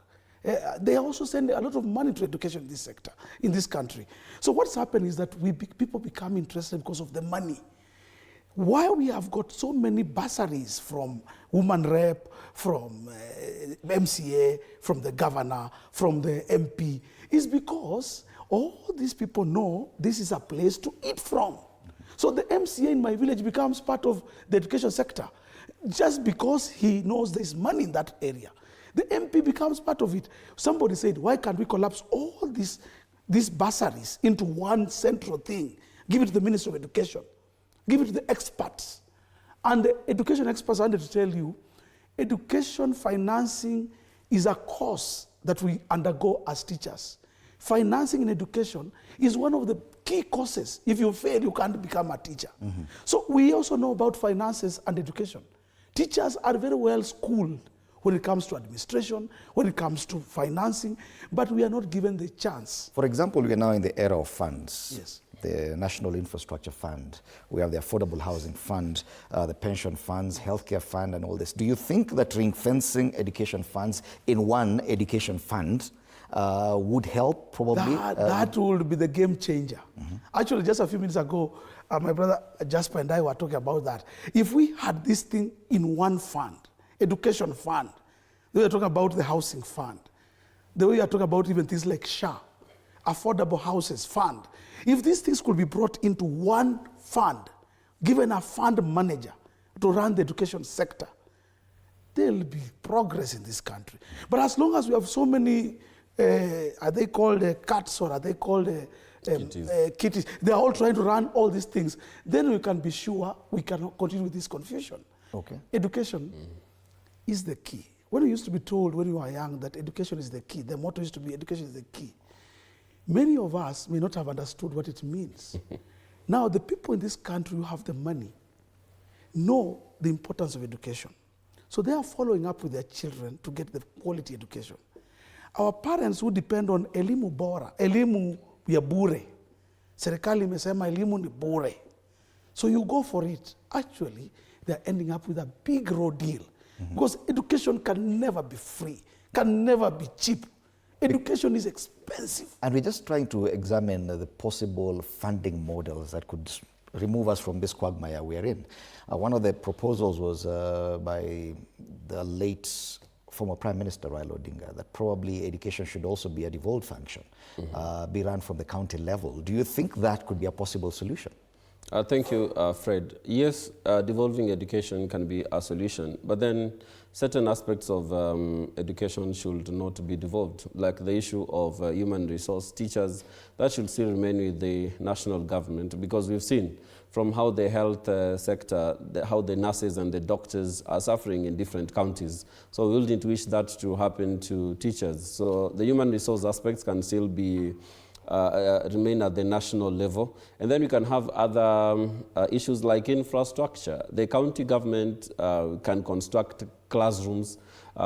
they also send a lot of money to education in this sector, in this country. So what's happened is that people become interested because of the money. Why we have got so many bursaries from woman rep, from MCA, from the governor, from the MP, is because all these people know this is a place to eat from. So the MCA in my village becomes part of the education sector just because he knows there's money in that area. The MP becomes part of it. Somebody said, why can't we collapse all these bursaries into one central thing? Give it to the Ministry of Education. Give it to the experts. And the education experts wanted to tell you, education financing is a course that we undergo as teachers. Financing in education is one of the key courses. If you fail, you can't become a teacher. So we also know about finances and education. Teachers are very well schooled when it comes to administration, when it comes to financing, but we are not given the chance. For example, we are now in the era of funds. Yes. The National Infrastructure Fund, we have the Affordable Housing Fund, the pension funds, healthcare fund, and all this. Do you think that ring-fencing education funds in one education fund would help probably? That would be the game changer. Actually, just a few minutes ago, my brother Jasper and I were talking about that. If we had this thing in one fund, education fund, we were talking about the housing fund, the way we are talking about even things like SHA, Affordable Houses Fund. If these things could be brought into one fund, given a fund manager to run the education sector, there will be progress in this country. But as long as we have so many, are they called cats or are they called kitties? They are all trying to run all these things. Then we can be sure we cannot continue with this confusion. Okay. Education is the key. When we used to be told when we were young that education is the key, the motto used to be education is the key. Many of us may not have understood what it means. Now, the people in this country who have the money know the importance of education. So they are following up with their children to get the quality education. Our parents who depend on elimu bora, elimu ya bure. Serikali imesema elimu ni bure. So you go for it. Actually, they're ending up with a big road deal. Because education can never be free, can never be cheap. Education is expensive. And we're just trying to examine the possible funding models that could remove us from this quagmire we are in. One of the proposals was by the late former Prime Minister Raila Odinga that probably education should also be a devolved function, be run from the county level. Do you think that could be a possible solution? Thank you, Fred. Yes, devolving education can be a solution, but then certain aspects of education should not be devolved, like the issue of human resource teachers. That should still remain with the national government, because we've seen from how the health sector, how the nurses and the doctors are suffering in different counties. So we wouldn't wish that to happen to teachers. So the human resource aspects can still be remain at the national level. And then we can have other issues like infrastructure. The county government can construct classrooms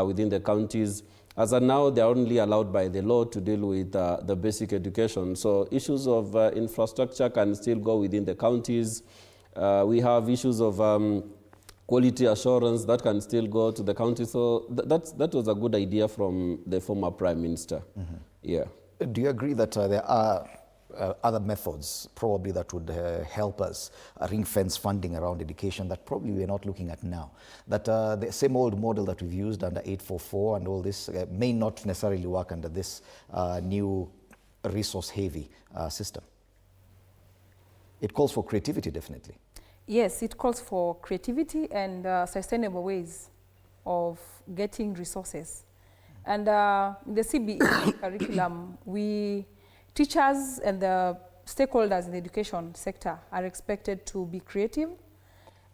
within the counties. As of now, they are only allowed by the law to deal with the basic education. So issues of infrastructure can still go within the counties. We have issues of quality assurance that can still go to the county. So that was a good idea from the former Prime Minister. Mm-hmm. Yeah. Do you agree that there are other methods probably that would help us ring-fence funding around education that probably we're not looking at now? That the same old model that we've used under 844 and all this may not necessarily work under this new resource-heavy system. It calls for creativity, definitely. Yes, it calls for creativity and sustainable ways of getting resources. And in the CBE curriculum, teachers and the stakeholders in the education sector are expected to be creative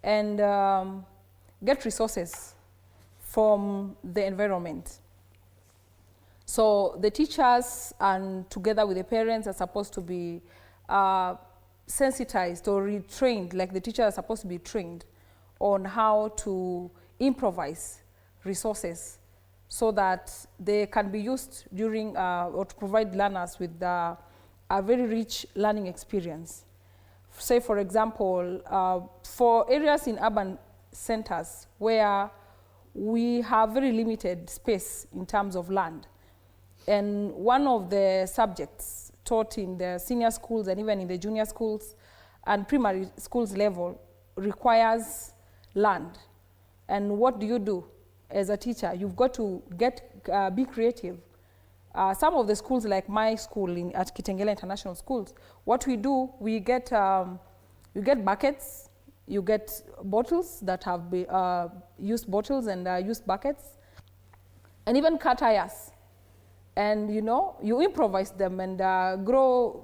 and get resources from the environment. So the teachers and together with the parents are supposed to be sensitized or retrained, like the teachers are supposed to be trained on how to improvise resources so that they can be used during or to provide learners with a very rich learning experience. Say, for example, for areas in urban centers where we have very limited space in terms of land, and one of the subjects taught in the senior schools and even in the junior schools and primary schools level requires land. And what do you do as a teacher? You've got to be creative. Some of the schools, like my school at Kitengela International Schools, what we do, you get buckets, you get bottles that have been used bottles and used buckets, and even car tires. And you improvise them and grow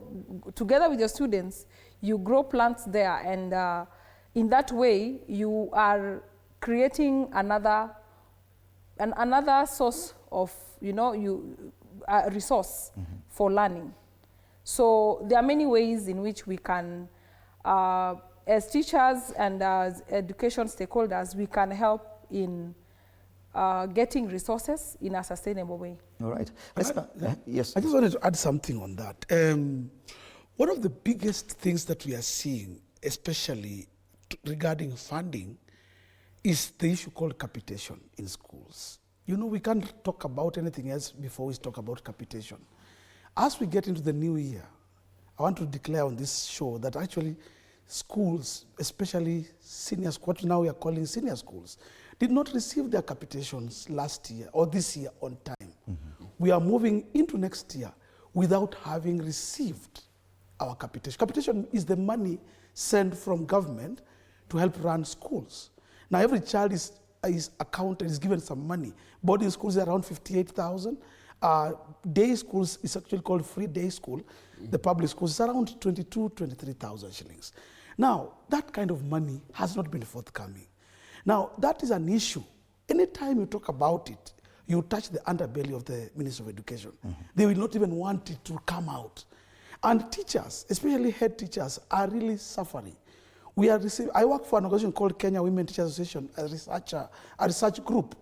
together with your students. You grow plants there, and in that way, you are creating another source of resource for learning. So there are many ways in which we can, as teachers and as education stakeholders, we can help in getting resources in a sustainable way. All right. Yes. I just wanted to add something on that. One of the biggest things that we are seeing, especially regarding funding, is the issue called capitation in schools. We can't talk about anything else before we talk about capitation. As we get into the new year, I want to declare on this show that actually schools, especially senior schools, what now we are calling senior schools, did not receive their capitations last year or this year on time. We are moving into next year without having received our capitation. Capitation is the money sent from government to help run schools. Now every child is accounted, is given some money. Boarding schools are around 58,000. Day schools is actually called free day school. The public schools is around 23,000 shillings. Now, that kind of money has not been forthcoming. Now, that is an issue. Anytime you talk about it, you touch the underbelly of the Ministry of Education. They will not even want it to come out. And teachers, especially head teachers, are really suffering. I work for an organization called Kenya Women Teachers Association, a research group.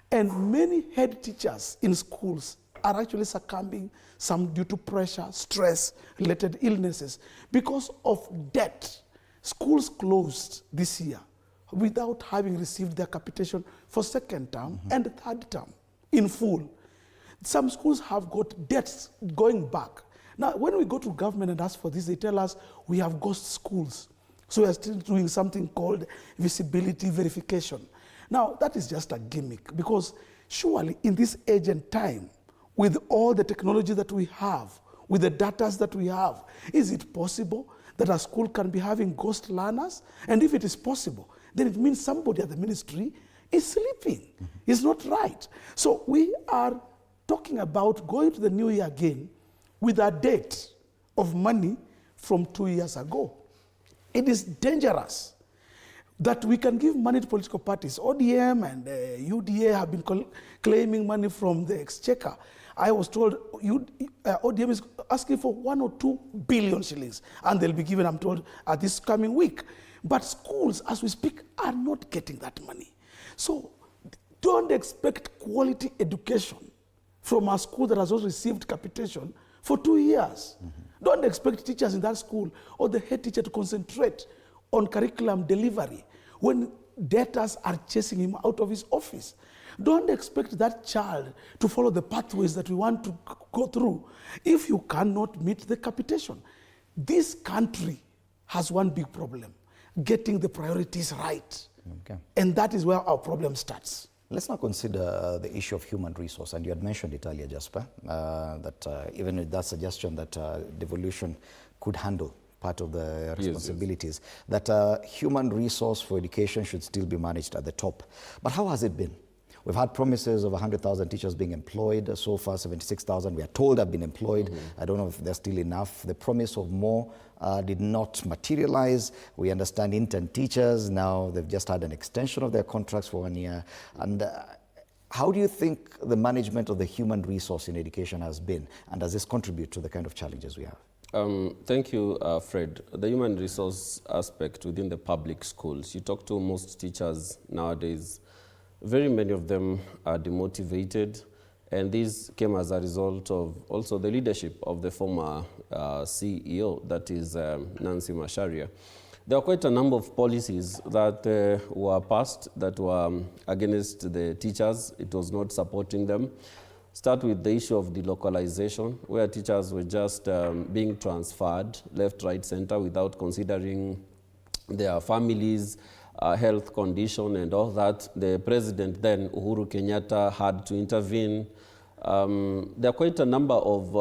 And many head teachers in schools are actually succumbing, some due to pressure, stress, related illnesses, because of debt. Schools closed this year without having received their capitation for second term and third term in full. Some schools have got debts going back. Now, when we go to government and ask for this, they tell us we have ghost schools. So we are still doing something called visibility verification. Now, that is just a gimmick, because surely in this age and time, with all the technology that we have, with the data that we have, is it possible that a school can be having ghost learners? And if it is possible, then it means somebody at the ministry is sleeping. It's not right. So we are talking about going to the new year again with a debt of money from 2 years ago. It is dangerous that we can give money to political parties. ODM and UDA have been claiming money from the exchequer. I was told ODM is asking for 1 or 2 billion shillings, and they'll be given, I'm told, this coming week. But schools, as we speak, are not getting that money. So don't expect quality education from a school that has also received capitation for 2 years. Don't expect teachers in that school or the head teacher to concentrate on curriculum delivery when debtors are chasing him out of his office. Don't expect that child to follow the pathways that we want to go through if you cannot meet the capitation. This country has one big problem, getting the priorities right. Okay. And that is where our problem starts. Let's now consider the issue of human resource, and you had mentioned it earlier, Jasper, that even with that suggestion that devolution could handle part of the responsibilities, that human resource for education should still be managed at the top. But how has it been? We've had promises of 100,000 teachers being employed. So far, 76,000 we are told have been employed. I don't know if there's still enough. The promise of more did not materialize. We understand intern teachers, now they've just had an extension of their contracts for 1 year. And how do you think the management of the human resource in education has been? And does this contribute to the kind of challenges we have? Thank you, Fred. The human resource aspect within the public schools, you talk to most teachers nowadays, very many of them are demotivated, and this came as a result of also the leadership of the former CEO, that is Nancy Macharia. There are quite a number of policies that were passed that were against the teachers. It was not supporting them. Start with the issue of delocalization, where teachers were just being transferred left, right, center without considering their families, health condition and all that. The president then, Uhuru Kenyatta, had to intervene. There are quite a number of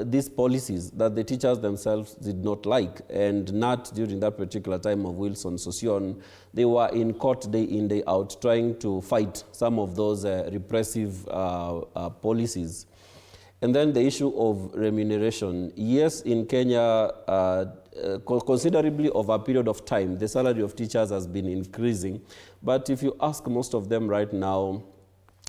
these policies that the teachers themselves did not like, and not during that particular time of Wilson Sossion. They were in court day in, day out, trying to fight some of those repressive policies. And then the issue of remuneration. Yes, in Kenya, considerably over a period of time, the salary of teachers has been increasing. But if you ask most of them right now,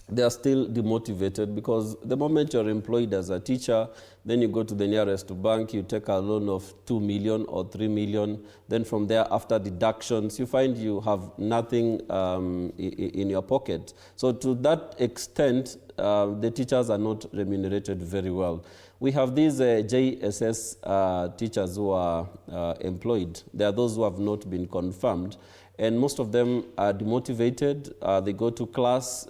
they are still demotivated, because the moment you're employed as a teacher, then you go to the nearest bank, you take a loan of 2 million or 3 million. Then from there, after deductions, you find you have nothing in your pocket. So to that extent, the teachers are not remunerated very well. We have these JSS teachers who are employed. There are those who have not been confirmed. And most of them are demotivated. They go to class.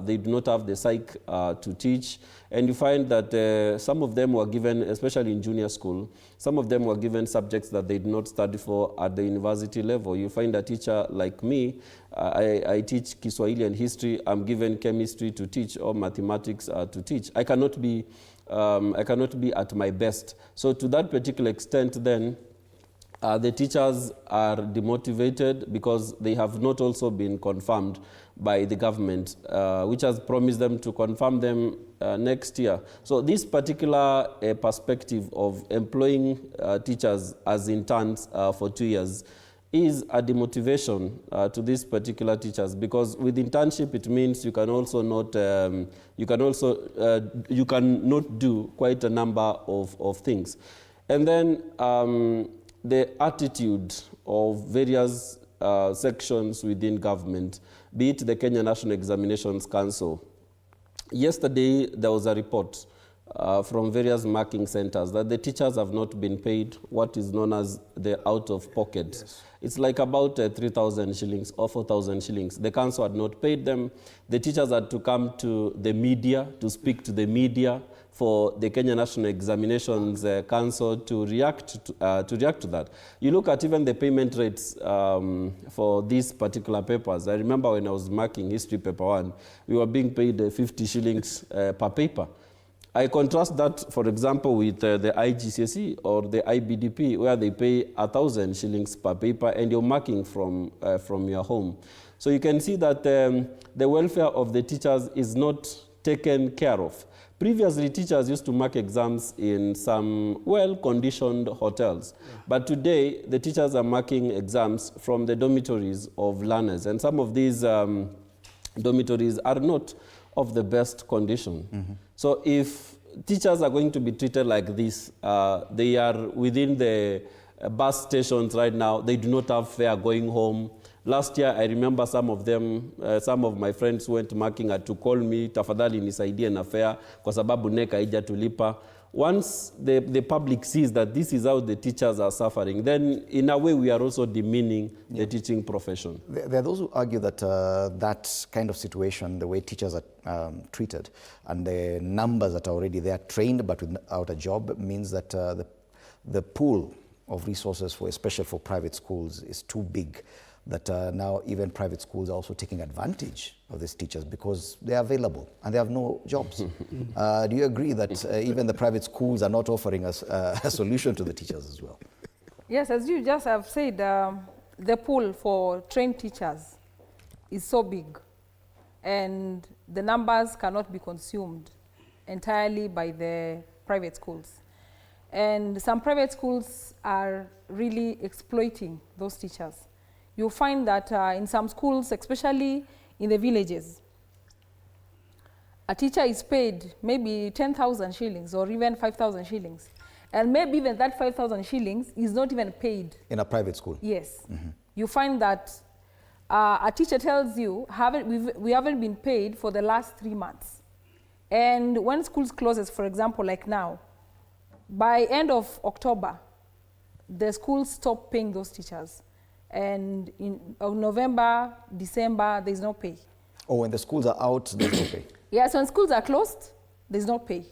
They do not have the psych to teach. And you find that some of them were given, especially in junior school, some of them were given subjects that they did not study for at the university level. You find a teacher like me, I teach Kiswahili and history. I'm given chemistry to teach or mathematics to teach. I cannot be at my best. So to that particular extent then, the teachers are demotivated because they have not also been confirmed by the government, which has promised them to confirm them next year. So this particular perspective of employing teachers as interns for 2 years is a demotivation to these particular teachers, because with internship it means you can also not you cannot do quite a number of things. And then the attitude of various sections within government, be it the Kenya National Examinations Council. Yesterday, there was a report from various marking centers that the teachers have not been paid what is known as the out-of-pocket. Yes. It's like about 3,000 shillings or 4,000 shillings. The council had not paid them. The teachers had to come to the media, to speak to the media, for the Kenya National Examinations Council to react to that. You look at even the payment rates for these particular papers. I remember when I was marking history paper 1, we were being paid 50 shillings per paper. I contrast that, for example, with the IGCSE or the IBDP, where they pay 1,000 shillings per paper and you're marking from your home. So you can see that the welfare of the teachers is not taken care of. Previously, teachers used to mark exams in some well-conditioned hotels. But today, the teachers are marking exams from the dormitories of learners. And some of these dormitories are not of the best condition. So if teachers are going to be treated like this, they are within the bus stations right now, they do not have fare going home. Last year, I remember some of them, some of my friends went marking had to call me, tafadhali nisaidie na fare, kwa sababu neka haija tulipa. Once the public sees that this is how the teachers are suffering, then in a way we are also demeaning the teaching profession. There are those who argue that that kind of situation, the way teachers are treated, and the numbers that are already there, trained but without a job, means that the pool of resources, especially for private schools, is too big. That now even private schools are also taking advantage of these teachers because they are available and they have no jobs. Do you agree that even the private schools are not offering us a solution to the teachers as well? Yes, as you just have said, the pool for trained teachers is so big and the numbers cannot be consumed entirely by the private schools. And some private schools are really exploiting those teachers. You'll find that in some schools, especially in the villages, a teacher is paid maybe 10,000 shillings or even 5,000 shillings. And maybe even that 5,000 shillings is not even paid. In a private school? Yes. You find that a teacher tells you, we haven't been paid for the last 3 months. And when schools closes, for example, like now, by end of October, the schools stop paying those teachers. And in November, December, there's no pay. Oh, when the schools are out, there's no pay? Yes, when schools are closed, there's no pay.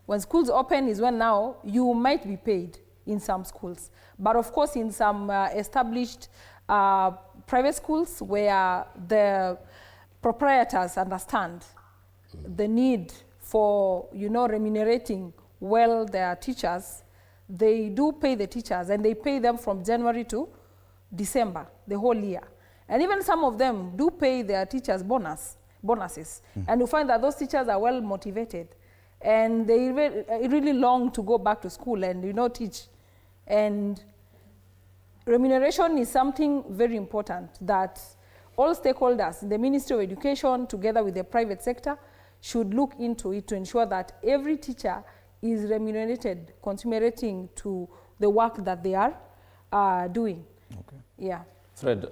When schools open is when now you might be paid in some schools. But of course, in some established private schools where the proprietors understand the need for, remunerating well their teachers, they do pay the teachers and they pay them from January to December, the whole year. And even some of them do pay their teachers bonuses. And you find that those teachers are well motivated and they really long to go back to school and teach. And remuneration is something very important that all stakeholders in the Ministry of Education together with the private sector should look into it to ensure that every teacher is remunerated, consummating to the work that they are doing. Okay. Yeah. Fred,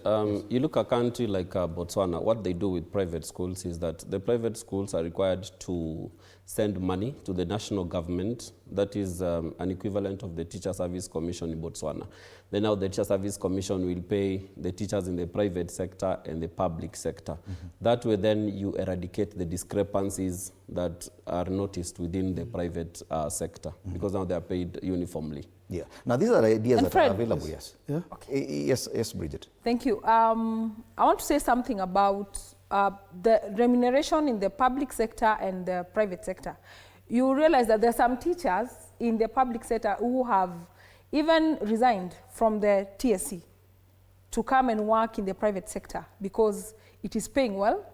you look at a country like Botswana, what they do with private schools is that the private schools are required to send money to the national government. That is an equivalent of the Teacher Service Commission in Botswana. Then now the Teacher Service Commission will pay the teachers in the private sector and the public sector. That way then you eradicate the discrepancies that are noticed within the private sector because now they are paid uniformly. Yeah. Now these are ideas and that Fred, are available, yes. Yeah? Okay. Yes, Bridget. Thank you. I want to say something about the remuneration in the public sector and the private sector. You realize that there are some teachers in the public sector who have even resigned from the TSC to come and work in the private sector because it is paying well,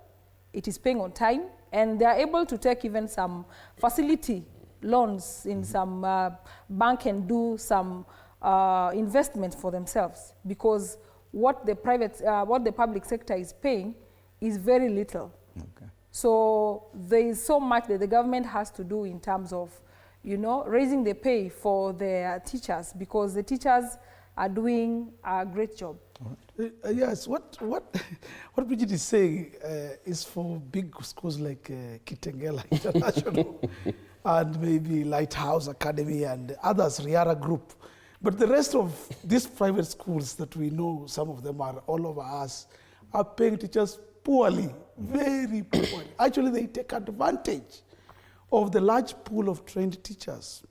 it is paying on time, and they are able to take even some facility loans in some bank and do some investments for themselves because what the public sector is paying is very little. Okay. So there is so much that the government has to do in terms of, raising the pay for the teachers because the teachers are doing a great job. Yes, what Bridget is saying is for big schools like Kitengela International and maybe Lighthouse Academy and others, Riara Group. But the rest of these private schools that we know, some of them are all over us, are paying teachers poorly, very poorly. Actually, they take advantage of the large pool of trained teachers.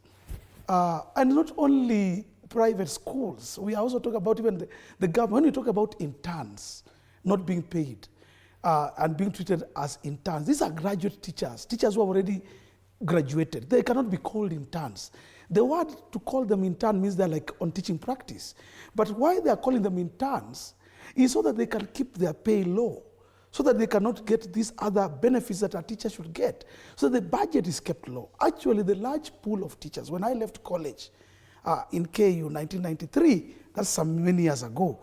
And not only private schools, we also talk about even the government. When we talk about interns not being paid and being treated as interns, these are graduate teachers, teachers who have already graduated. They cannot be called interns. The word to call them intern means they're like on teaching practice. But why they are calling them interns is so that they can keep their pay low, so that they cannot get these other benefits that a teacher should get. So the budget is kept low. Actually, the large pool of teachers, when I left college in KU 1993, that's some many years ago,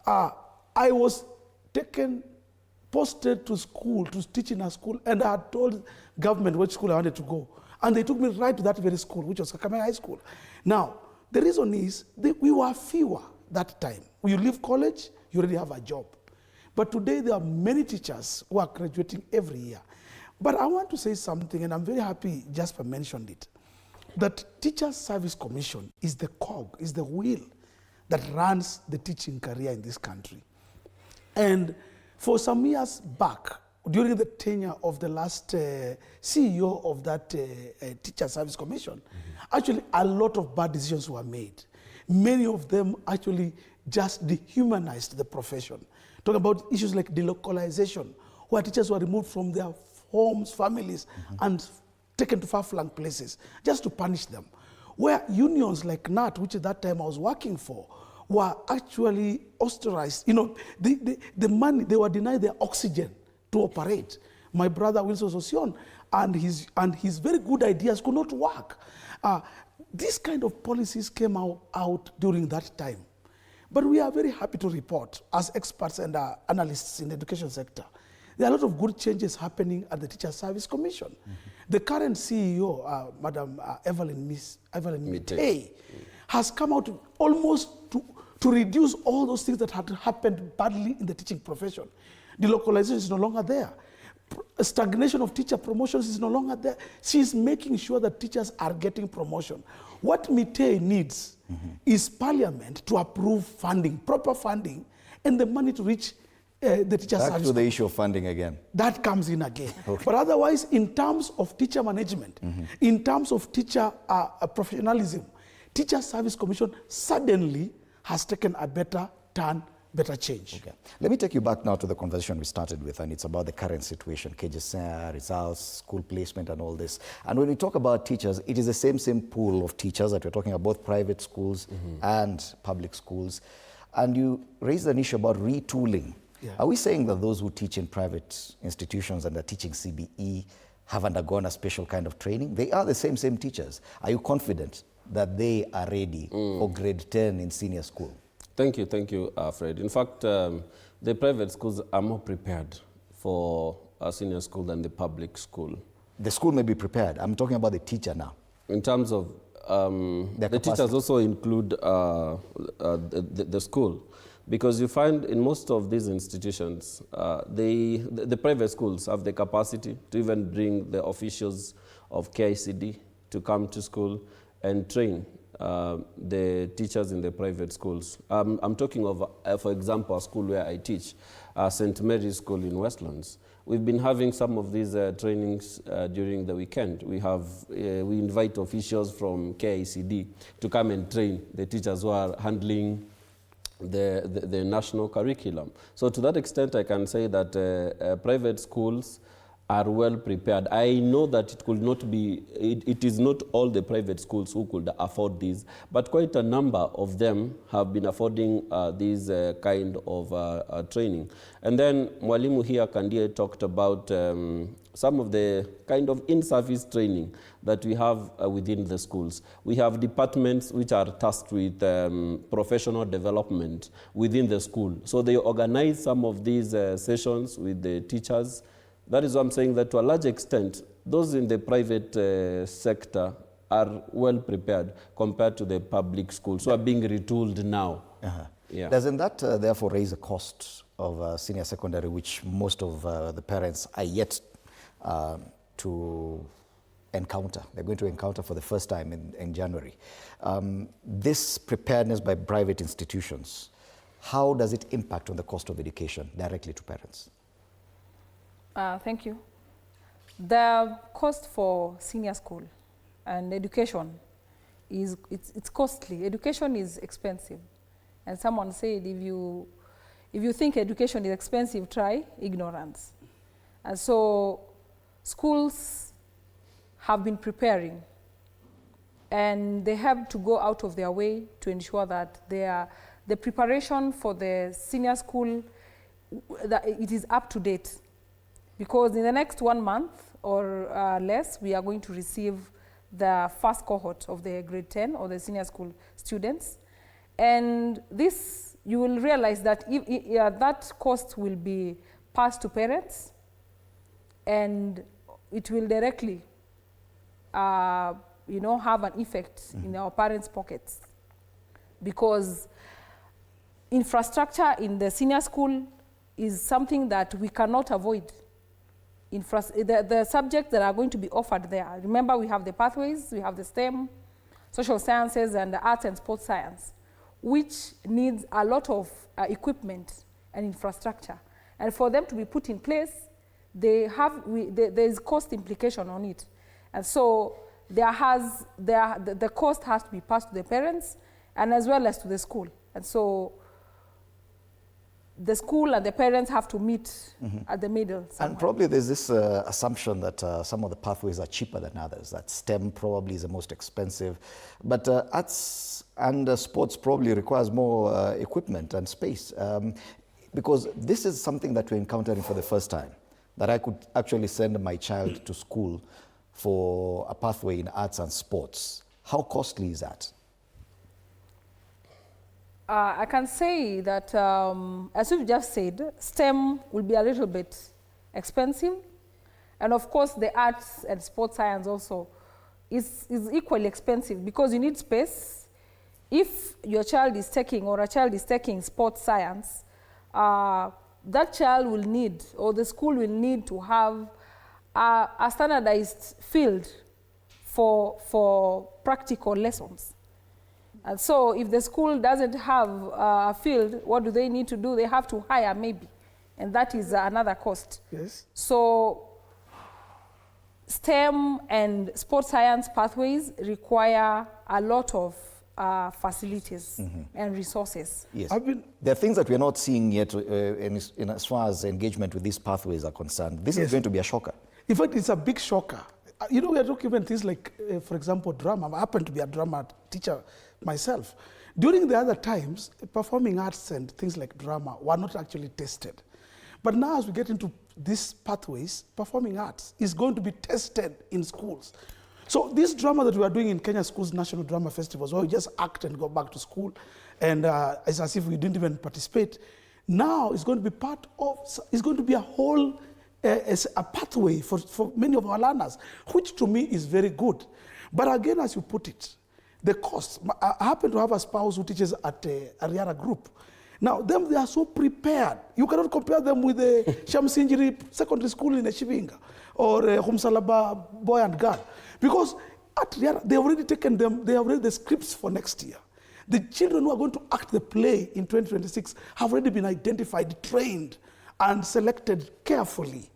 I was posted to school, to teach in a school, and I had told government which school I wanted to go. And they took me right to that very school, which was Kakamega High School. Now, the reason is we were fewer that time. When you leave college, you already have a job. But today, there are many teachers who are graduating every year. But I want to say something, and I'm very happy Jasper mentioned it, that Teachers Service Commission is the cog, is the wheel that runs the teaching career in this country. And for some years back, during the tenure of the last CEO of that Teacher Service Commission, actually a lot of bad decisions were made. Many of them actually just dehumanized the profession. Talking about issues like delocalization, where teachers were removed from their homes, families, and taken to far-flung places, just to punish them. Where unions like NAT, which at that time I was working for, were actually ostracized. You know, the money, they were denied their oxygen to operate. My brother Wilson Sosion and his very good ideas could not work. These kind of policies came out during that time. But we are very happy to report, as experts and analysts in the education sector, there are a lot of good changes happening at the Teacher Service Commission. The current CEO, Madam Evelyn Mitei, has come out almost to reduce all those things that had happened badly in the teaching profession. Delocalization is no longer there. Stagnation of teacher promotions is no longer there. She's making sure that teachers are getting promotion. What Mitei needs is Parliament to approve funding, proper funding, and the money to reach the teacher service. Back to the issue of funding again. That comes in again. Okay. But otherwise, in terms of teacher management, in terms of teacher professionalism, Teacher Service Commission suddenly has taken a better turn, better change. Okay. Let me take you back now to the conversation we started with, and it's about the current situation, KJSER, results, school placement, and all this. And when we talk about teachers, it is the same pool of teachers that we're talking about, both private schools and public schools. And you raised an issue about retooling. Yeah. Are we saying that those who teach in private institutions and are teaching CBE have undergone a special kind of training? They are the same teachers. Are you confident that they are ready for grade 10 in senior school? Thank you, Fred. In fact, the private schools are more prepared for a senior school than the public school. The school may be prepared. I'm talking about the teacher now. In terms of, the teachers also include the school. Because you find in most of these institutions, the private schools have the capacity to even bring the officials of KICD to come to school and train the teachers in the private schools. I'm talking of, for example, a school where I teach, St. Mary's School in Westlands. We've been having some of these trainings during the weekend. We invite officials from KICD to come and train the teachers who are handling the national curriculum. So to that extent, I can say that private schools are well prepared. I know that it could not be, it is not all the private schools who could afford this, but quite a number of them have been affording this kind of training. And then Mwalimu here, Kandie, talked about some of the kind of in-service training that we have within the schools. We have departments which are tasked with professional development within the school. So they organize some of these sessions with the teachers. That is why I'm saying that to a large extent, those in the private sector are well prepared compared to the public schools who are being retooled now. Yeah. Doesn't that therefore raise the cost of senior secondary, which most of the parents are yet to encounter? They're going to encounter for the first time in January. This preparedness by private institutions, how does it impact on the cost of education directly to parents? Thank you. The cost for senior school and education is it's costly. Education is expensive, and someone said if you think education is expensive, try ignorance. And so schools have been preparing, and they have to go out of their way to ensure that the preparation for the senior school, that it is up to date. Because in the next 1 month or less, we are going to receive the first cohort of the grade 10 or the senior school students. And this, you will realize that that cost will be passed to parents, and it will directly have an effect in our parents' pockets. Because infrastructure in the senior school is something that we cannot avoid. The subjects that are going to be offered there, remember we have the pathways, we have the STEM, social sciences, and the arts and sports science, which needs a lot of equipment and infrastructure. And for them to be put in place, there is cost implication on it. And so the cost has to be passed to the parents and as well as to the school. And so the school and the parents have to meet at the middle somewhere. And probably there's this assumption that some of the pathways are cheaper than others, that STEM probably is the most expensive. But arts and sports probably requires more equipment and space. Because this is something that we're encountering for the first time, that I could actually send my child to school for a pathway in arts and sports. How costly is that? I can say that, as you've just said, STEM will be a little bit expensive. And of course, the arts and sports science also is equally expensive because you need space. If your child is taking, or a child is taking sports science, that child will need, or the school will need to have a standardized field for practical lessons. And so if the school doesn't have a field, what do they need to do? They have to hire maybe, and that is another cost. Yes. So STEM and sports science pathways require a lot of facilities and resources. Yes. There are things that we're not seeing yet in as far as engagement with these pathways are concerned. This is going to be a shocker. In fact, it's a big shocker. We are talking about things like, for example, drama. I happen to be a drama teacher myself. During the other times, performing arts and things like drama were not actually tested. But now as we get into these pathways, performing arts is going to be tested in schools. So this drama that we are doing in Kenya Schools National Drama Festivals, where we just act and go back to school, and it's as if we didn't even participate, now is going to be part of, it's going to be a whole a pathway for many of our learners, which to me is very good. But again, as you put it, the cost. I happen to have a spouse who teaches at Ariara Group. Now, they are so prepared. You cannot compare them with the Shamsinjiri Secondary School in Eshivinga or Humsalaba Boy and Girl. Because at Ariara, they have already taken them, they have already the scripts for next year. The children who are going to act the play in 2026 have already been identified, trained, and selected carefully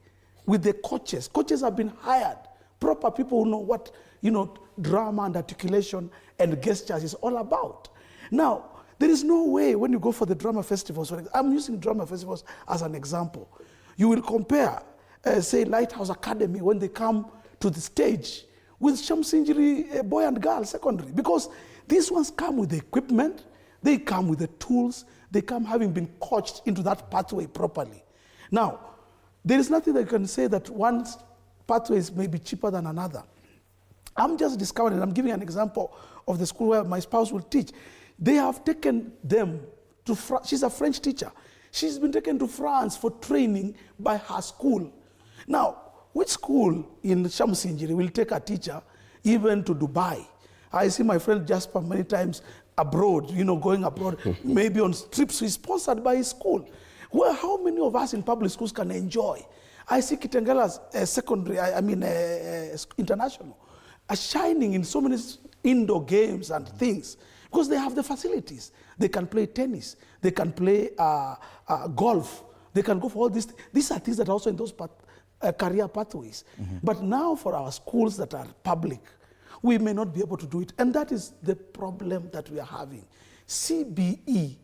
with the coaches. Coaches have been hired, proper people who know what, drama and articulation and gestures is all about. Now, there is no way when you go for the drama festivals, I'm using drama festivals as an example. You will compare, say, Lighthouse Academy when they come to the stage with Shamsinjiri Boy and Girl Secondary, because these ones come with the equipment, they come with the tools, they come having been coached into that pathway properly. Now, there is nothing that you can say that one pathway may be cheaper than another. I'm just discovering, I'm giving an example of the school where my spouse will teach. They have taken them to France. She's a French teacher. She's been taken to France for training by her school. Now, which school in Shamsinjiri will take a teacher even to Dubai? I see my friend Jasper many times abroad, going abroad, maybe on trips he's sponsored by his school. Well, how many of us in public schools can enjoy? I see Kitengela's secondary, international, are shining in so many indoor games and things because they have the facilities. They can play tennis, they can play golf, they can go for all these. These are things that are also in those career pathways. But now for our schools that are public, we may not be able to do it. And that is the problem that we are having. CBE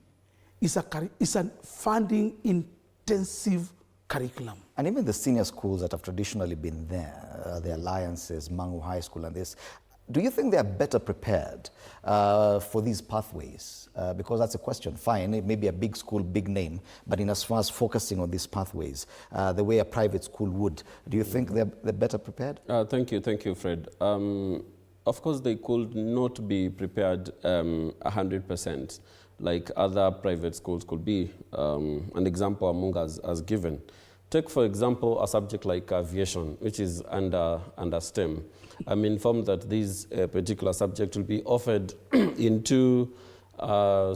is a funding intensive curriculum. And even the senior schools that have traditionally been there, the alliances, Mangu High School and this, do you think they are better prepared for these pathways? Because that's a question. Fine, it may be a big school, big name, but in as far as focusing on these pathways, the way a private school would, do you think they're better prepared? Thank you, Fred. Of course, they could not be prepared 100%, like other private schools could be. An example Amunga has given. Take, for example, a subject like aviation, which is under STEM. I'm informed that this particular subject will be offered in 2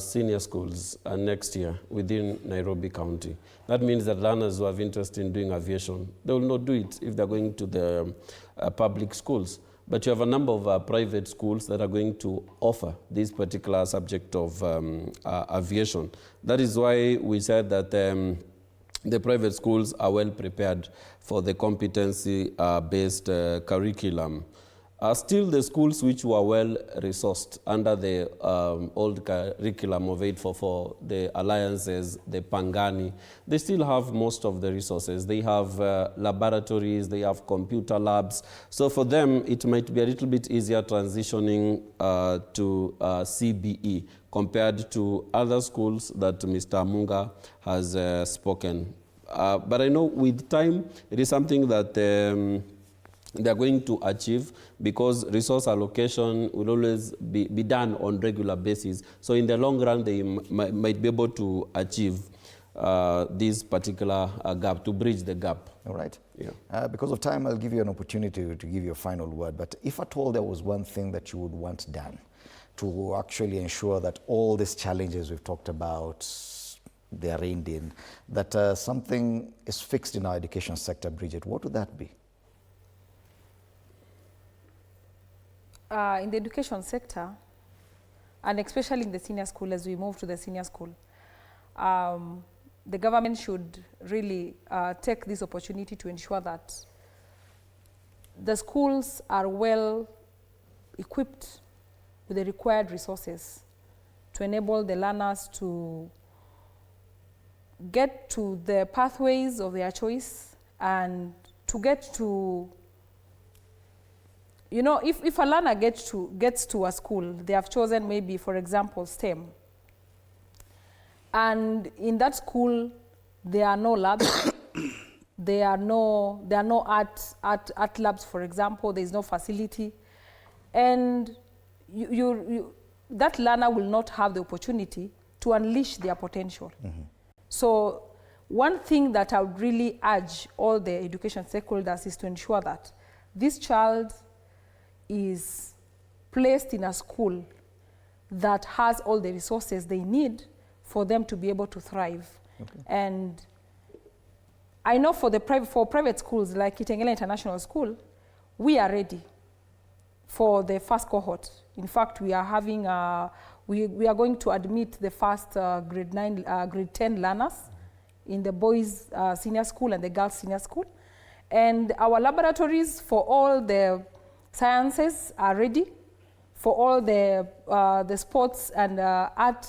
senior schools next year within Nairobi County. That means that learners who have interest in doing aviation, they will not do it if they're going to the public schools. But you have a number of private schools that are going to offer this particular subject of aviation. That is why we said that the private schools are well prepared for the competency-based curriculum. Still, the schools which were well resourced under the old curriculum of 844, the alliances, the Pangani, they still have most of the resources. They have laboratories, they have computer labs. So for them, it might be a little bit easier transitioning to CBE compared to other schools that Mr. Amunga has spoken. But I know with time, it is something that they are going to achieve because resource allocation will always be done on regular basis. So in the long run, they might be able to achieve this particular gap, to bridge the gap. All right. Yeah. Because of time, I'll give you an opportunity to give your final word. But if at all there was one thing that you would want done to actually ensure that all these challenges we've talked about, they are reined in, that something is fixed in our education sector, Bridget, what would that be? In the education sector, and especially in the senior school, as we move to the senior school, the government should really take this opportunity to ensure that the schools are well equipped with the required resources to enable the learners to get to the pathways of their choice and to get to, you know, if a learner gets to a school, they have chosen maybe, for example, STEM, and in that school there are no labs, there are no art labs, for example, there is no facility, and that learner will not have the opportunity to unleash their potential. Mm-hmm. So one thing that I would really urge all the education stakeholders is to ensure that this child is placed in a school that has all the resources they need for them to be able to thrive. Okay. And I know for private schools like Kitengela International School, we are ready for the first cohort. In fact, we are having we are going to admit the first grade 10 learners in the boys senior school and the girls senior school. And our laboratories for all the sciences are ready, for all the sports and art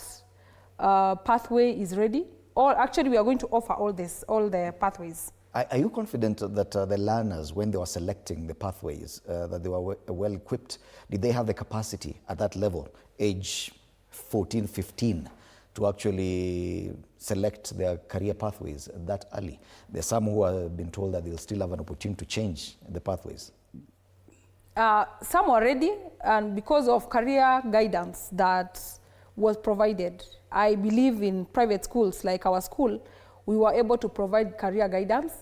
pathway is ready. Actually, we are going to offer all the pathways. Are you confident that the learners, when they were selecting the pathways, that they were well equipped? Did they have the capacity at that level, age 14, 15, to actually select their career pathways that early? There are some who have been told that they'll still have an opportunity to change the pathways. Some were ready, and because of career guidance that was provided, I believe in private schools like our school, we were able to provide career guidance,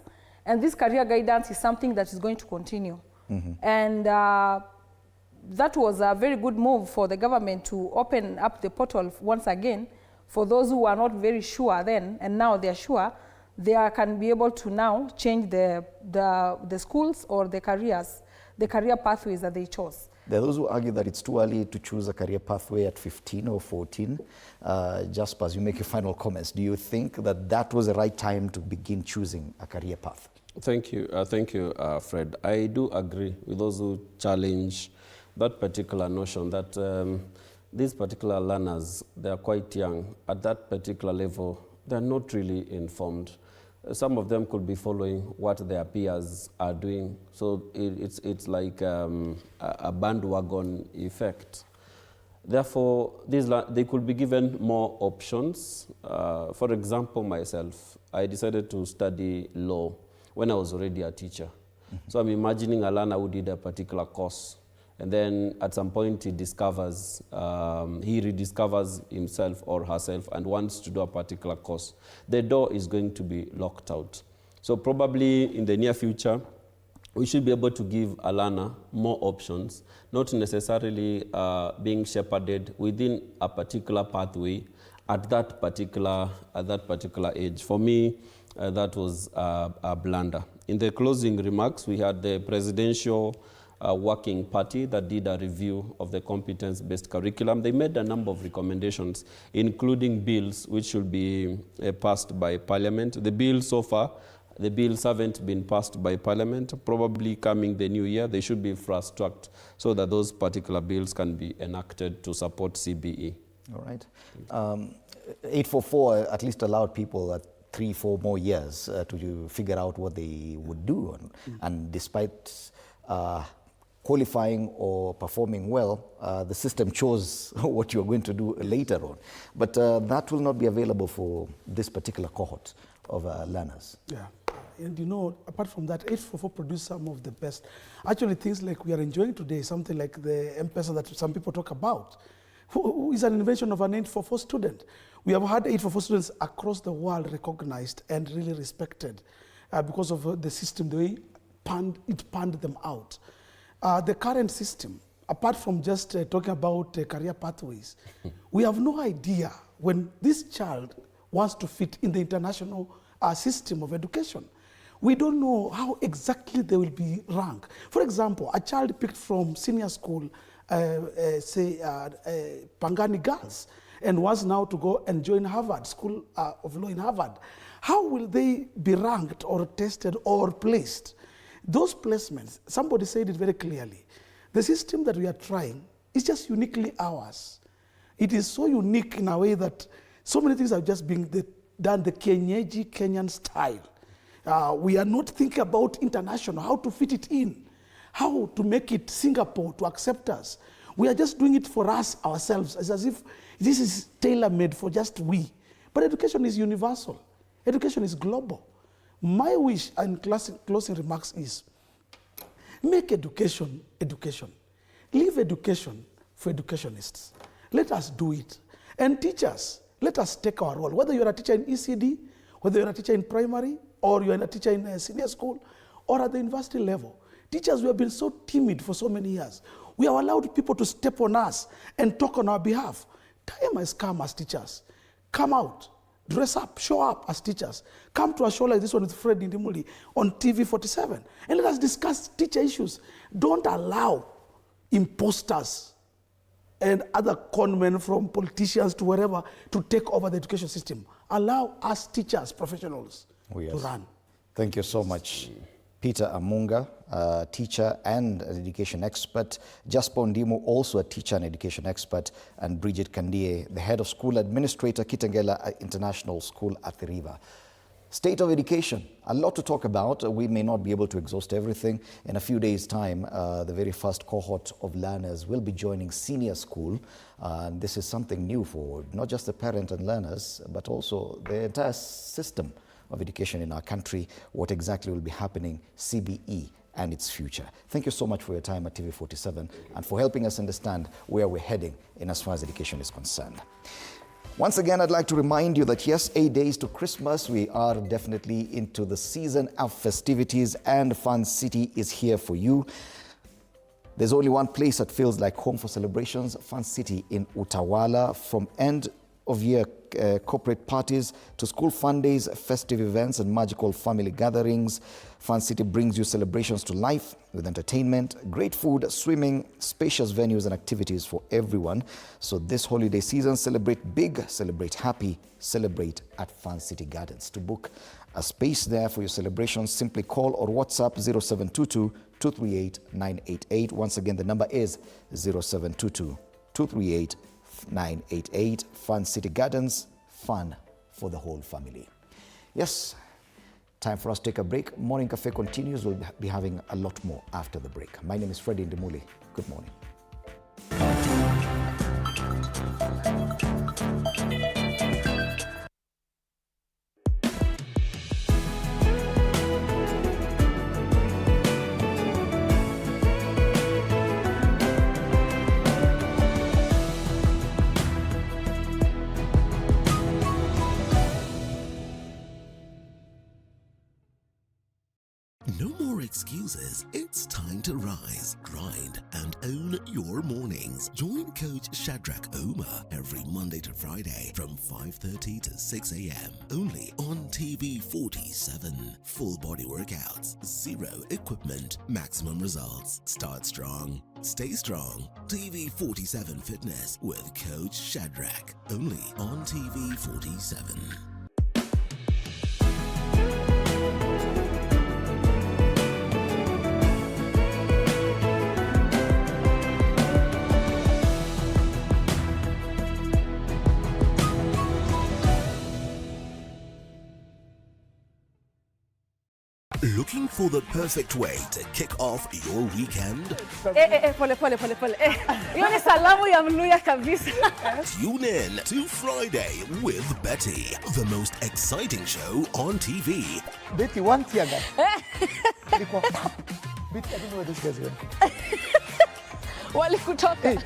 and this career guidance is something that is going to continue. Mm-hmm. And that was a very good move for the government to open up the portal once again for those who are not very sure then, and now they're sure, they can be able to now change the schools or the career pathways that they chose. There are those who argue that it's too early to choose a career pathway at 15 or 14. Just as you make your final comments, do you think that that was the right time to begin choosing a career path? Thank you, Fred. I do agree with those who challenge that particular notion that these particular learners, they are quite young. At that particular level, they are not really informed. some of them could be following what their peers are doing. So it's like a bandwagon effect. Therefore, they could be given more options. For example, myself, I decided to study law when I was already a teacher. So I'm imagining a learner who did a particular course, and then at some point he rediscovers himself or herself and wants to do a particular course. The door is going to be locked out. So probably in the near future, we should be able to give a learner more options, not necessarily being shepherded within a particular pathway at that particular age. For me, that was a blunder. In the closing remarks, we had the presidential working party that did a review of the competence-based curriculum. They made a number of recommendations, including bills which should be passed by Parliament. The bills haven't been passed by Parliament. Probably coming the new year, they should be fast-tracked so that those particular bills can be enacted to support CBE. All right. 844 at least allowed people 3-4 more years to figure out what they would do. And despite qualifying or performing well, the system chose what you're going to do later on. But that will not be available for this particular cohort of learners. Yeah. And you know, apart from that, 844 produced some of the best. Actually, things like we are enjoying today, something like the M-Pesa that some people talk about, who is an invention of an 844 student. We have had 844 students across the world recognized and really respected because of the system, the way it panned them out. The current system, apart from just talking about career pathways, we have no idea when this child wants to fit in the international system of education. We don't know how exactly they will be ranked. For example, a child picked from senior school, say Pangani Girls, and wants now to go and join Harvard, School of Law in Harvard. How will they be ranked or tested or placed? Those placements, somebody said it very clearly. The system that we are trying is just uniquely ours. It is so unique in a way that so many things are just being done the Kenyan style. We are not thinking about international, how to fit it in, how to make it Singapore to accept us. We are just doing it for us, ourselves. It's as if this is tailor-made for just we. But education is universal. Education is global. My wish and closing remarks is, make education education. Leave education for educationists. Let us do it. And teachers, let us take our role. Whether you're a teacher in ECD, whether you're a teacher in primary, or you're a teacher in a senior school, or at the university level. Teachers, we have been so timid for so many years. We have allowed people to step on us and talk on our behalf. Time has come as teachers. Come out, dress up, show up as teachers. Come to a show like this one with Fred Indimuli on TV 47, and let us discuss teacher issues. Don't allow imposters and other conmen from politicians to wherever to take over the education system. Allow us teachers, professionals, to run. Thank you so much. Peter Amunga, teacher and an education expert. Jasper Ndimo, also a teacher and education expert. And Bridget Kandie, the head of school administrator, Kitengela International School at the River. State of education, a lot to talk about. We may not be able to exhaust everything. In a few days' time, the very first cohort of learners will be joining senior school. And this is something new for not just the parents and learners, but also the entire system of education in our country, what exactly will be happening, CBE and its future. Thank you so much for your time at TV47 and for helping us understand where we're heading in as far as education is concerned. Once again, I'd like to remind you that yes, 8 days to Christmas, we are definitely into the season of festivities and Fun City is here for you. There's only one place that feels like home for celebrations, Fun City in Utawala. From end of year corporate parties to school fun days, festive events and magical family gatherings, Fun City brings you celebrations to life with entertainment, great food, swimming, spacious venues and activities for everyone. So this holiday season, celebrate big, celebrate happy, celebrate at Fun City Gardens. To book a space there for your celebrations, simply call or WhatsApp 0722 238 988. Once again, the number is 0722 238 988. Fun City Gardens, fun for the whole family. Yes, Time for us to take a break. Morning Cafe continues. We'll be having a lot more after the break. My name is Freddie Ndimuli. Good morning. No more excuses. It's time to rise, grind, and own your mornings. Join Coach Shadrach Omer every Monday to Friday from 5:30 to 6 a.m. only on TV 47. Full body workouts, zero equipment, maximum results. Start strong, stay strong. TV 47 Fitness with Coach Shadrach only on TV 47. Looking for the perfect way to kick off your weekend? Pole. Hiyo ni salamu ya Mluya kabisa. Tune in to Friday with Betty, the most exciting show on TV. Betty, one tear gas. Betty, I don't know where this guy's going.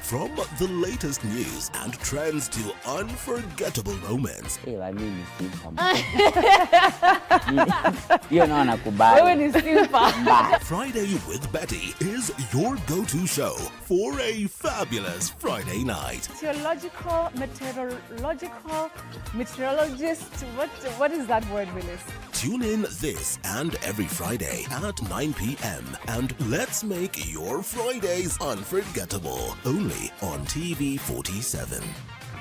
From the latest news and trends to unforgettable moments. Ila mimi simpa. Hiyo naona nakubali. Wewe ni simpa. Friday with Betty is your go-to show for a fabulous Friday night. Theological, meteorologist. What is that word, Willis? Tune in this and every Friday at 9 p.m. and let's make your Fridays unforgettable only on TV 47.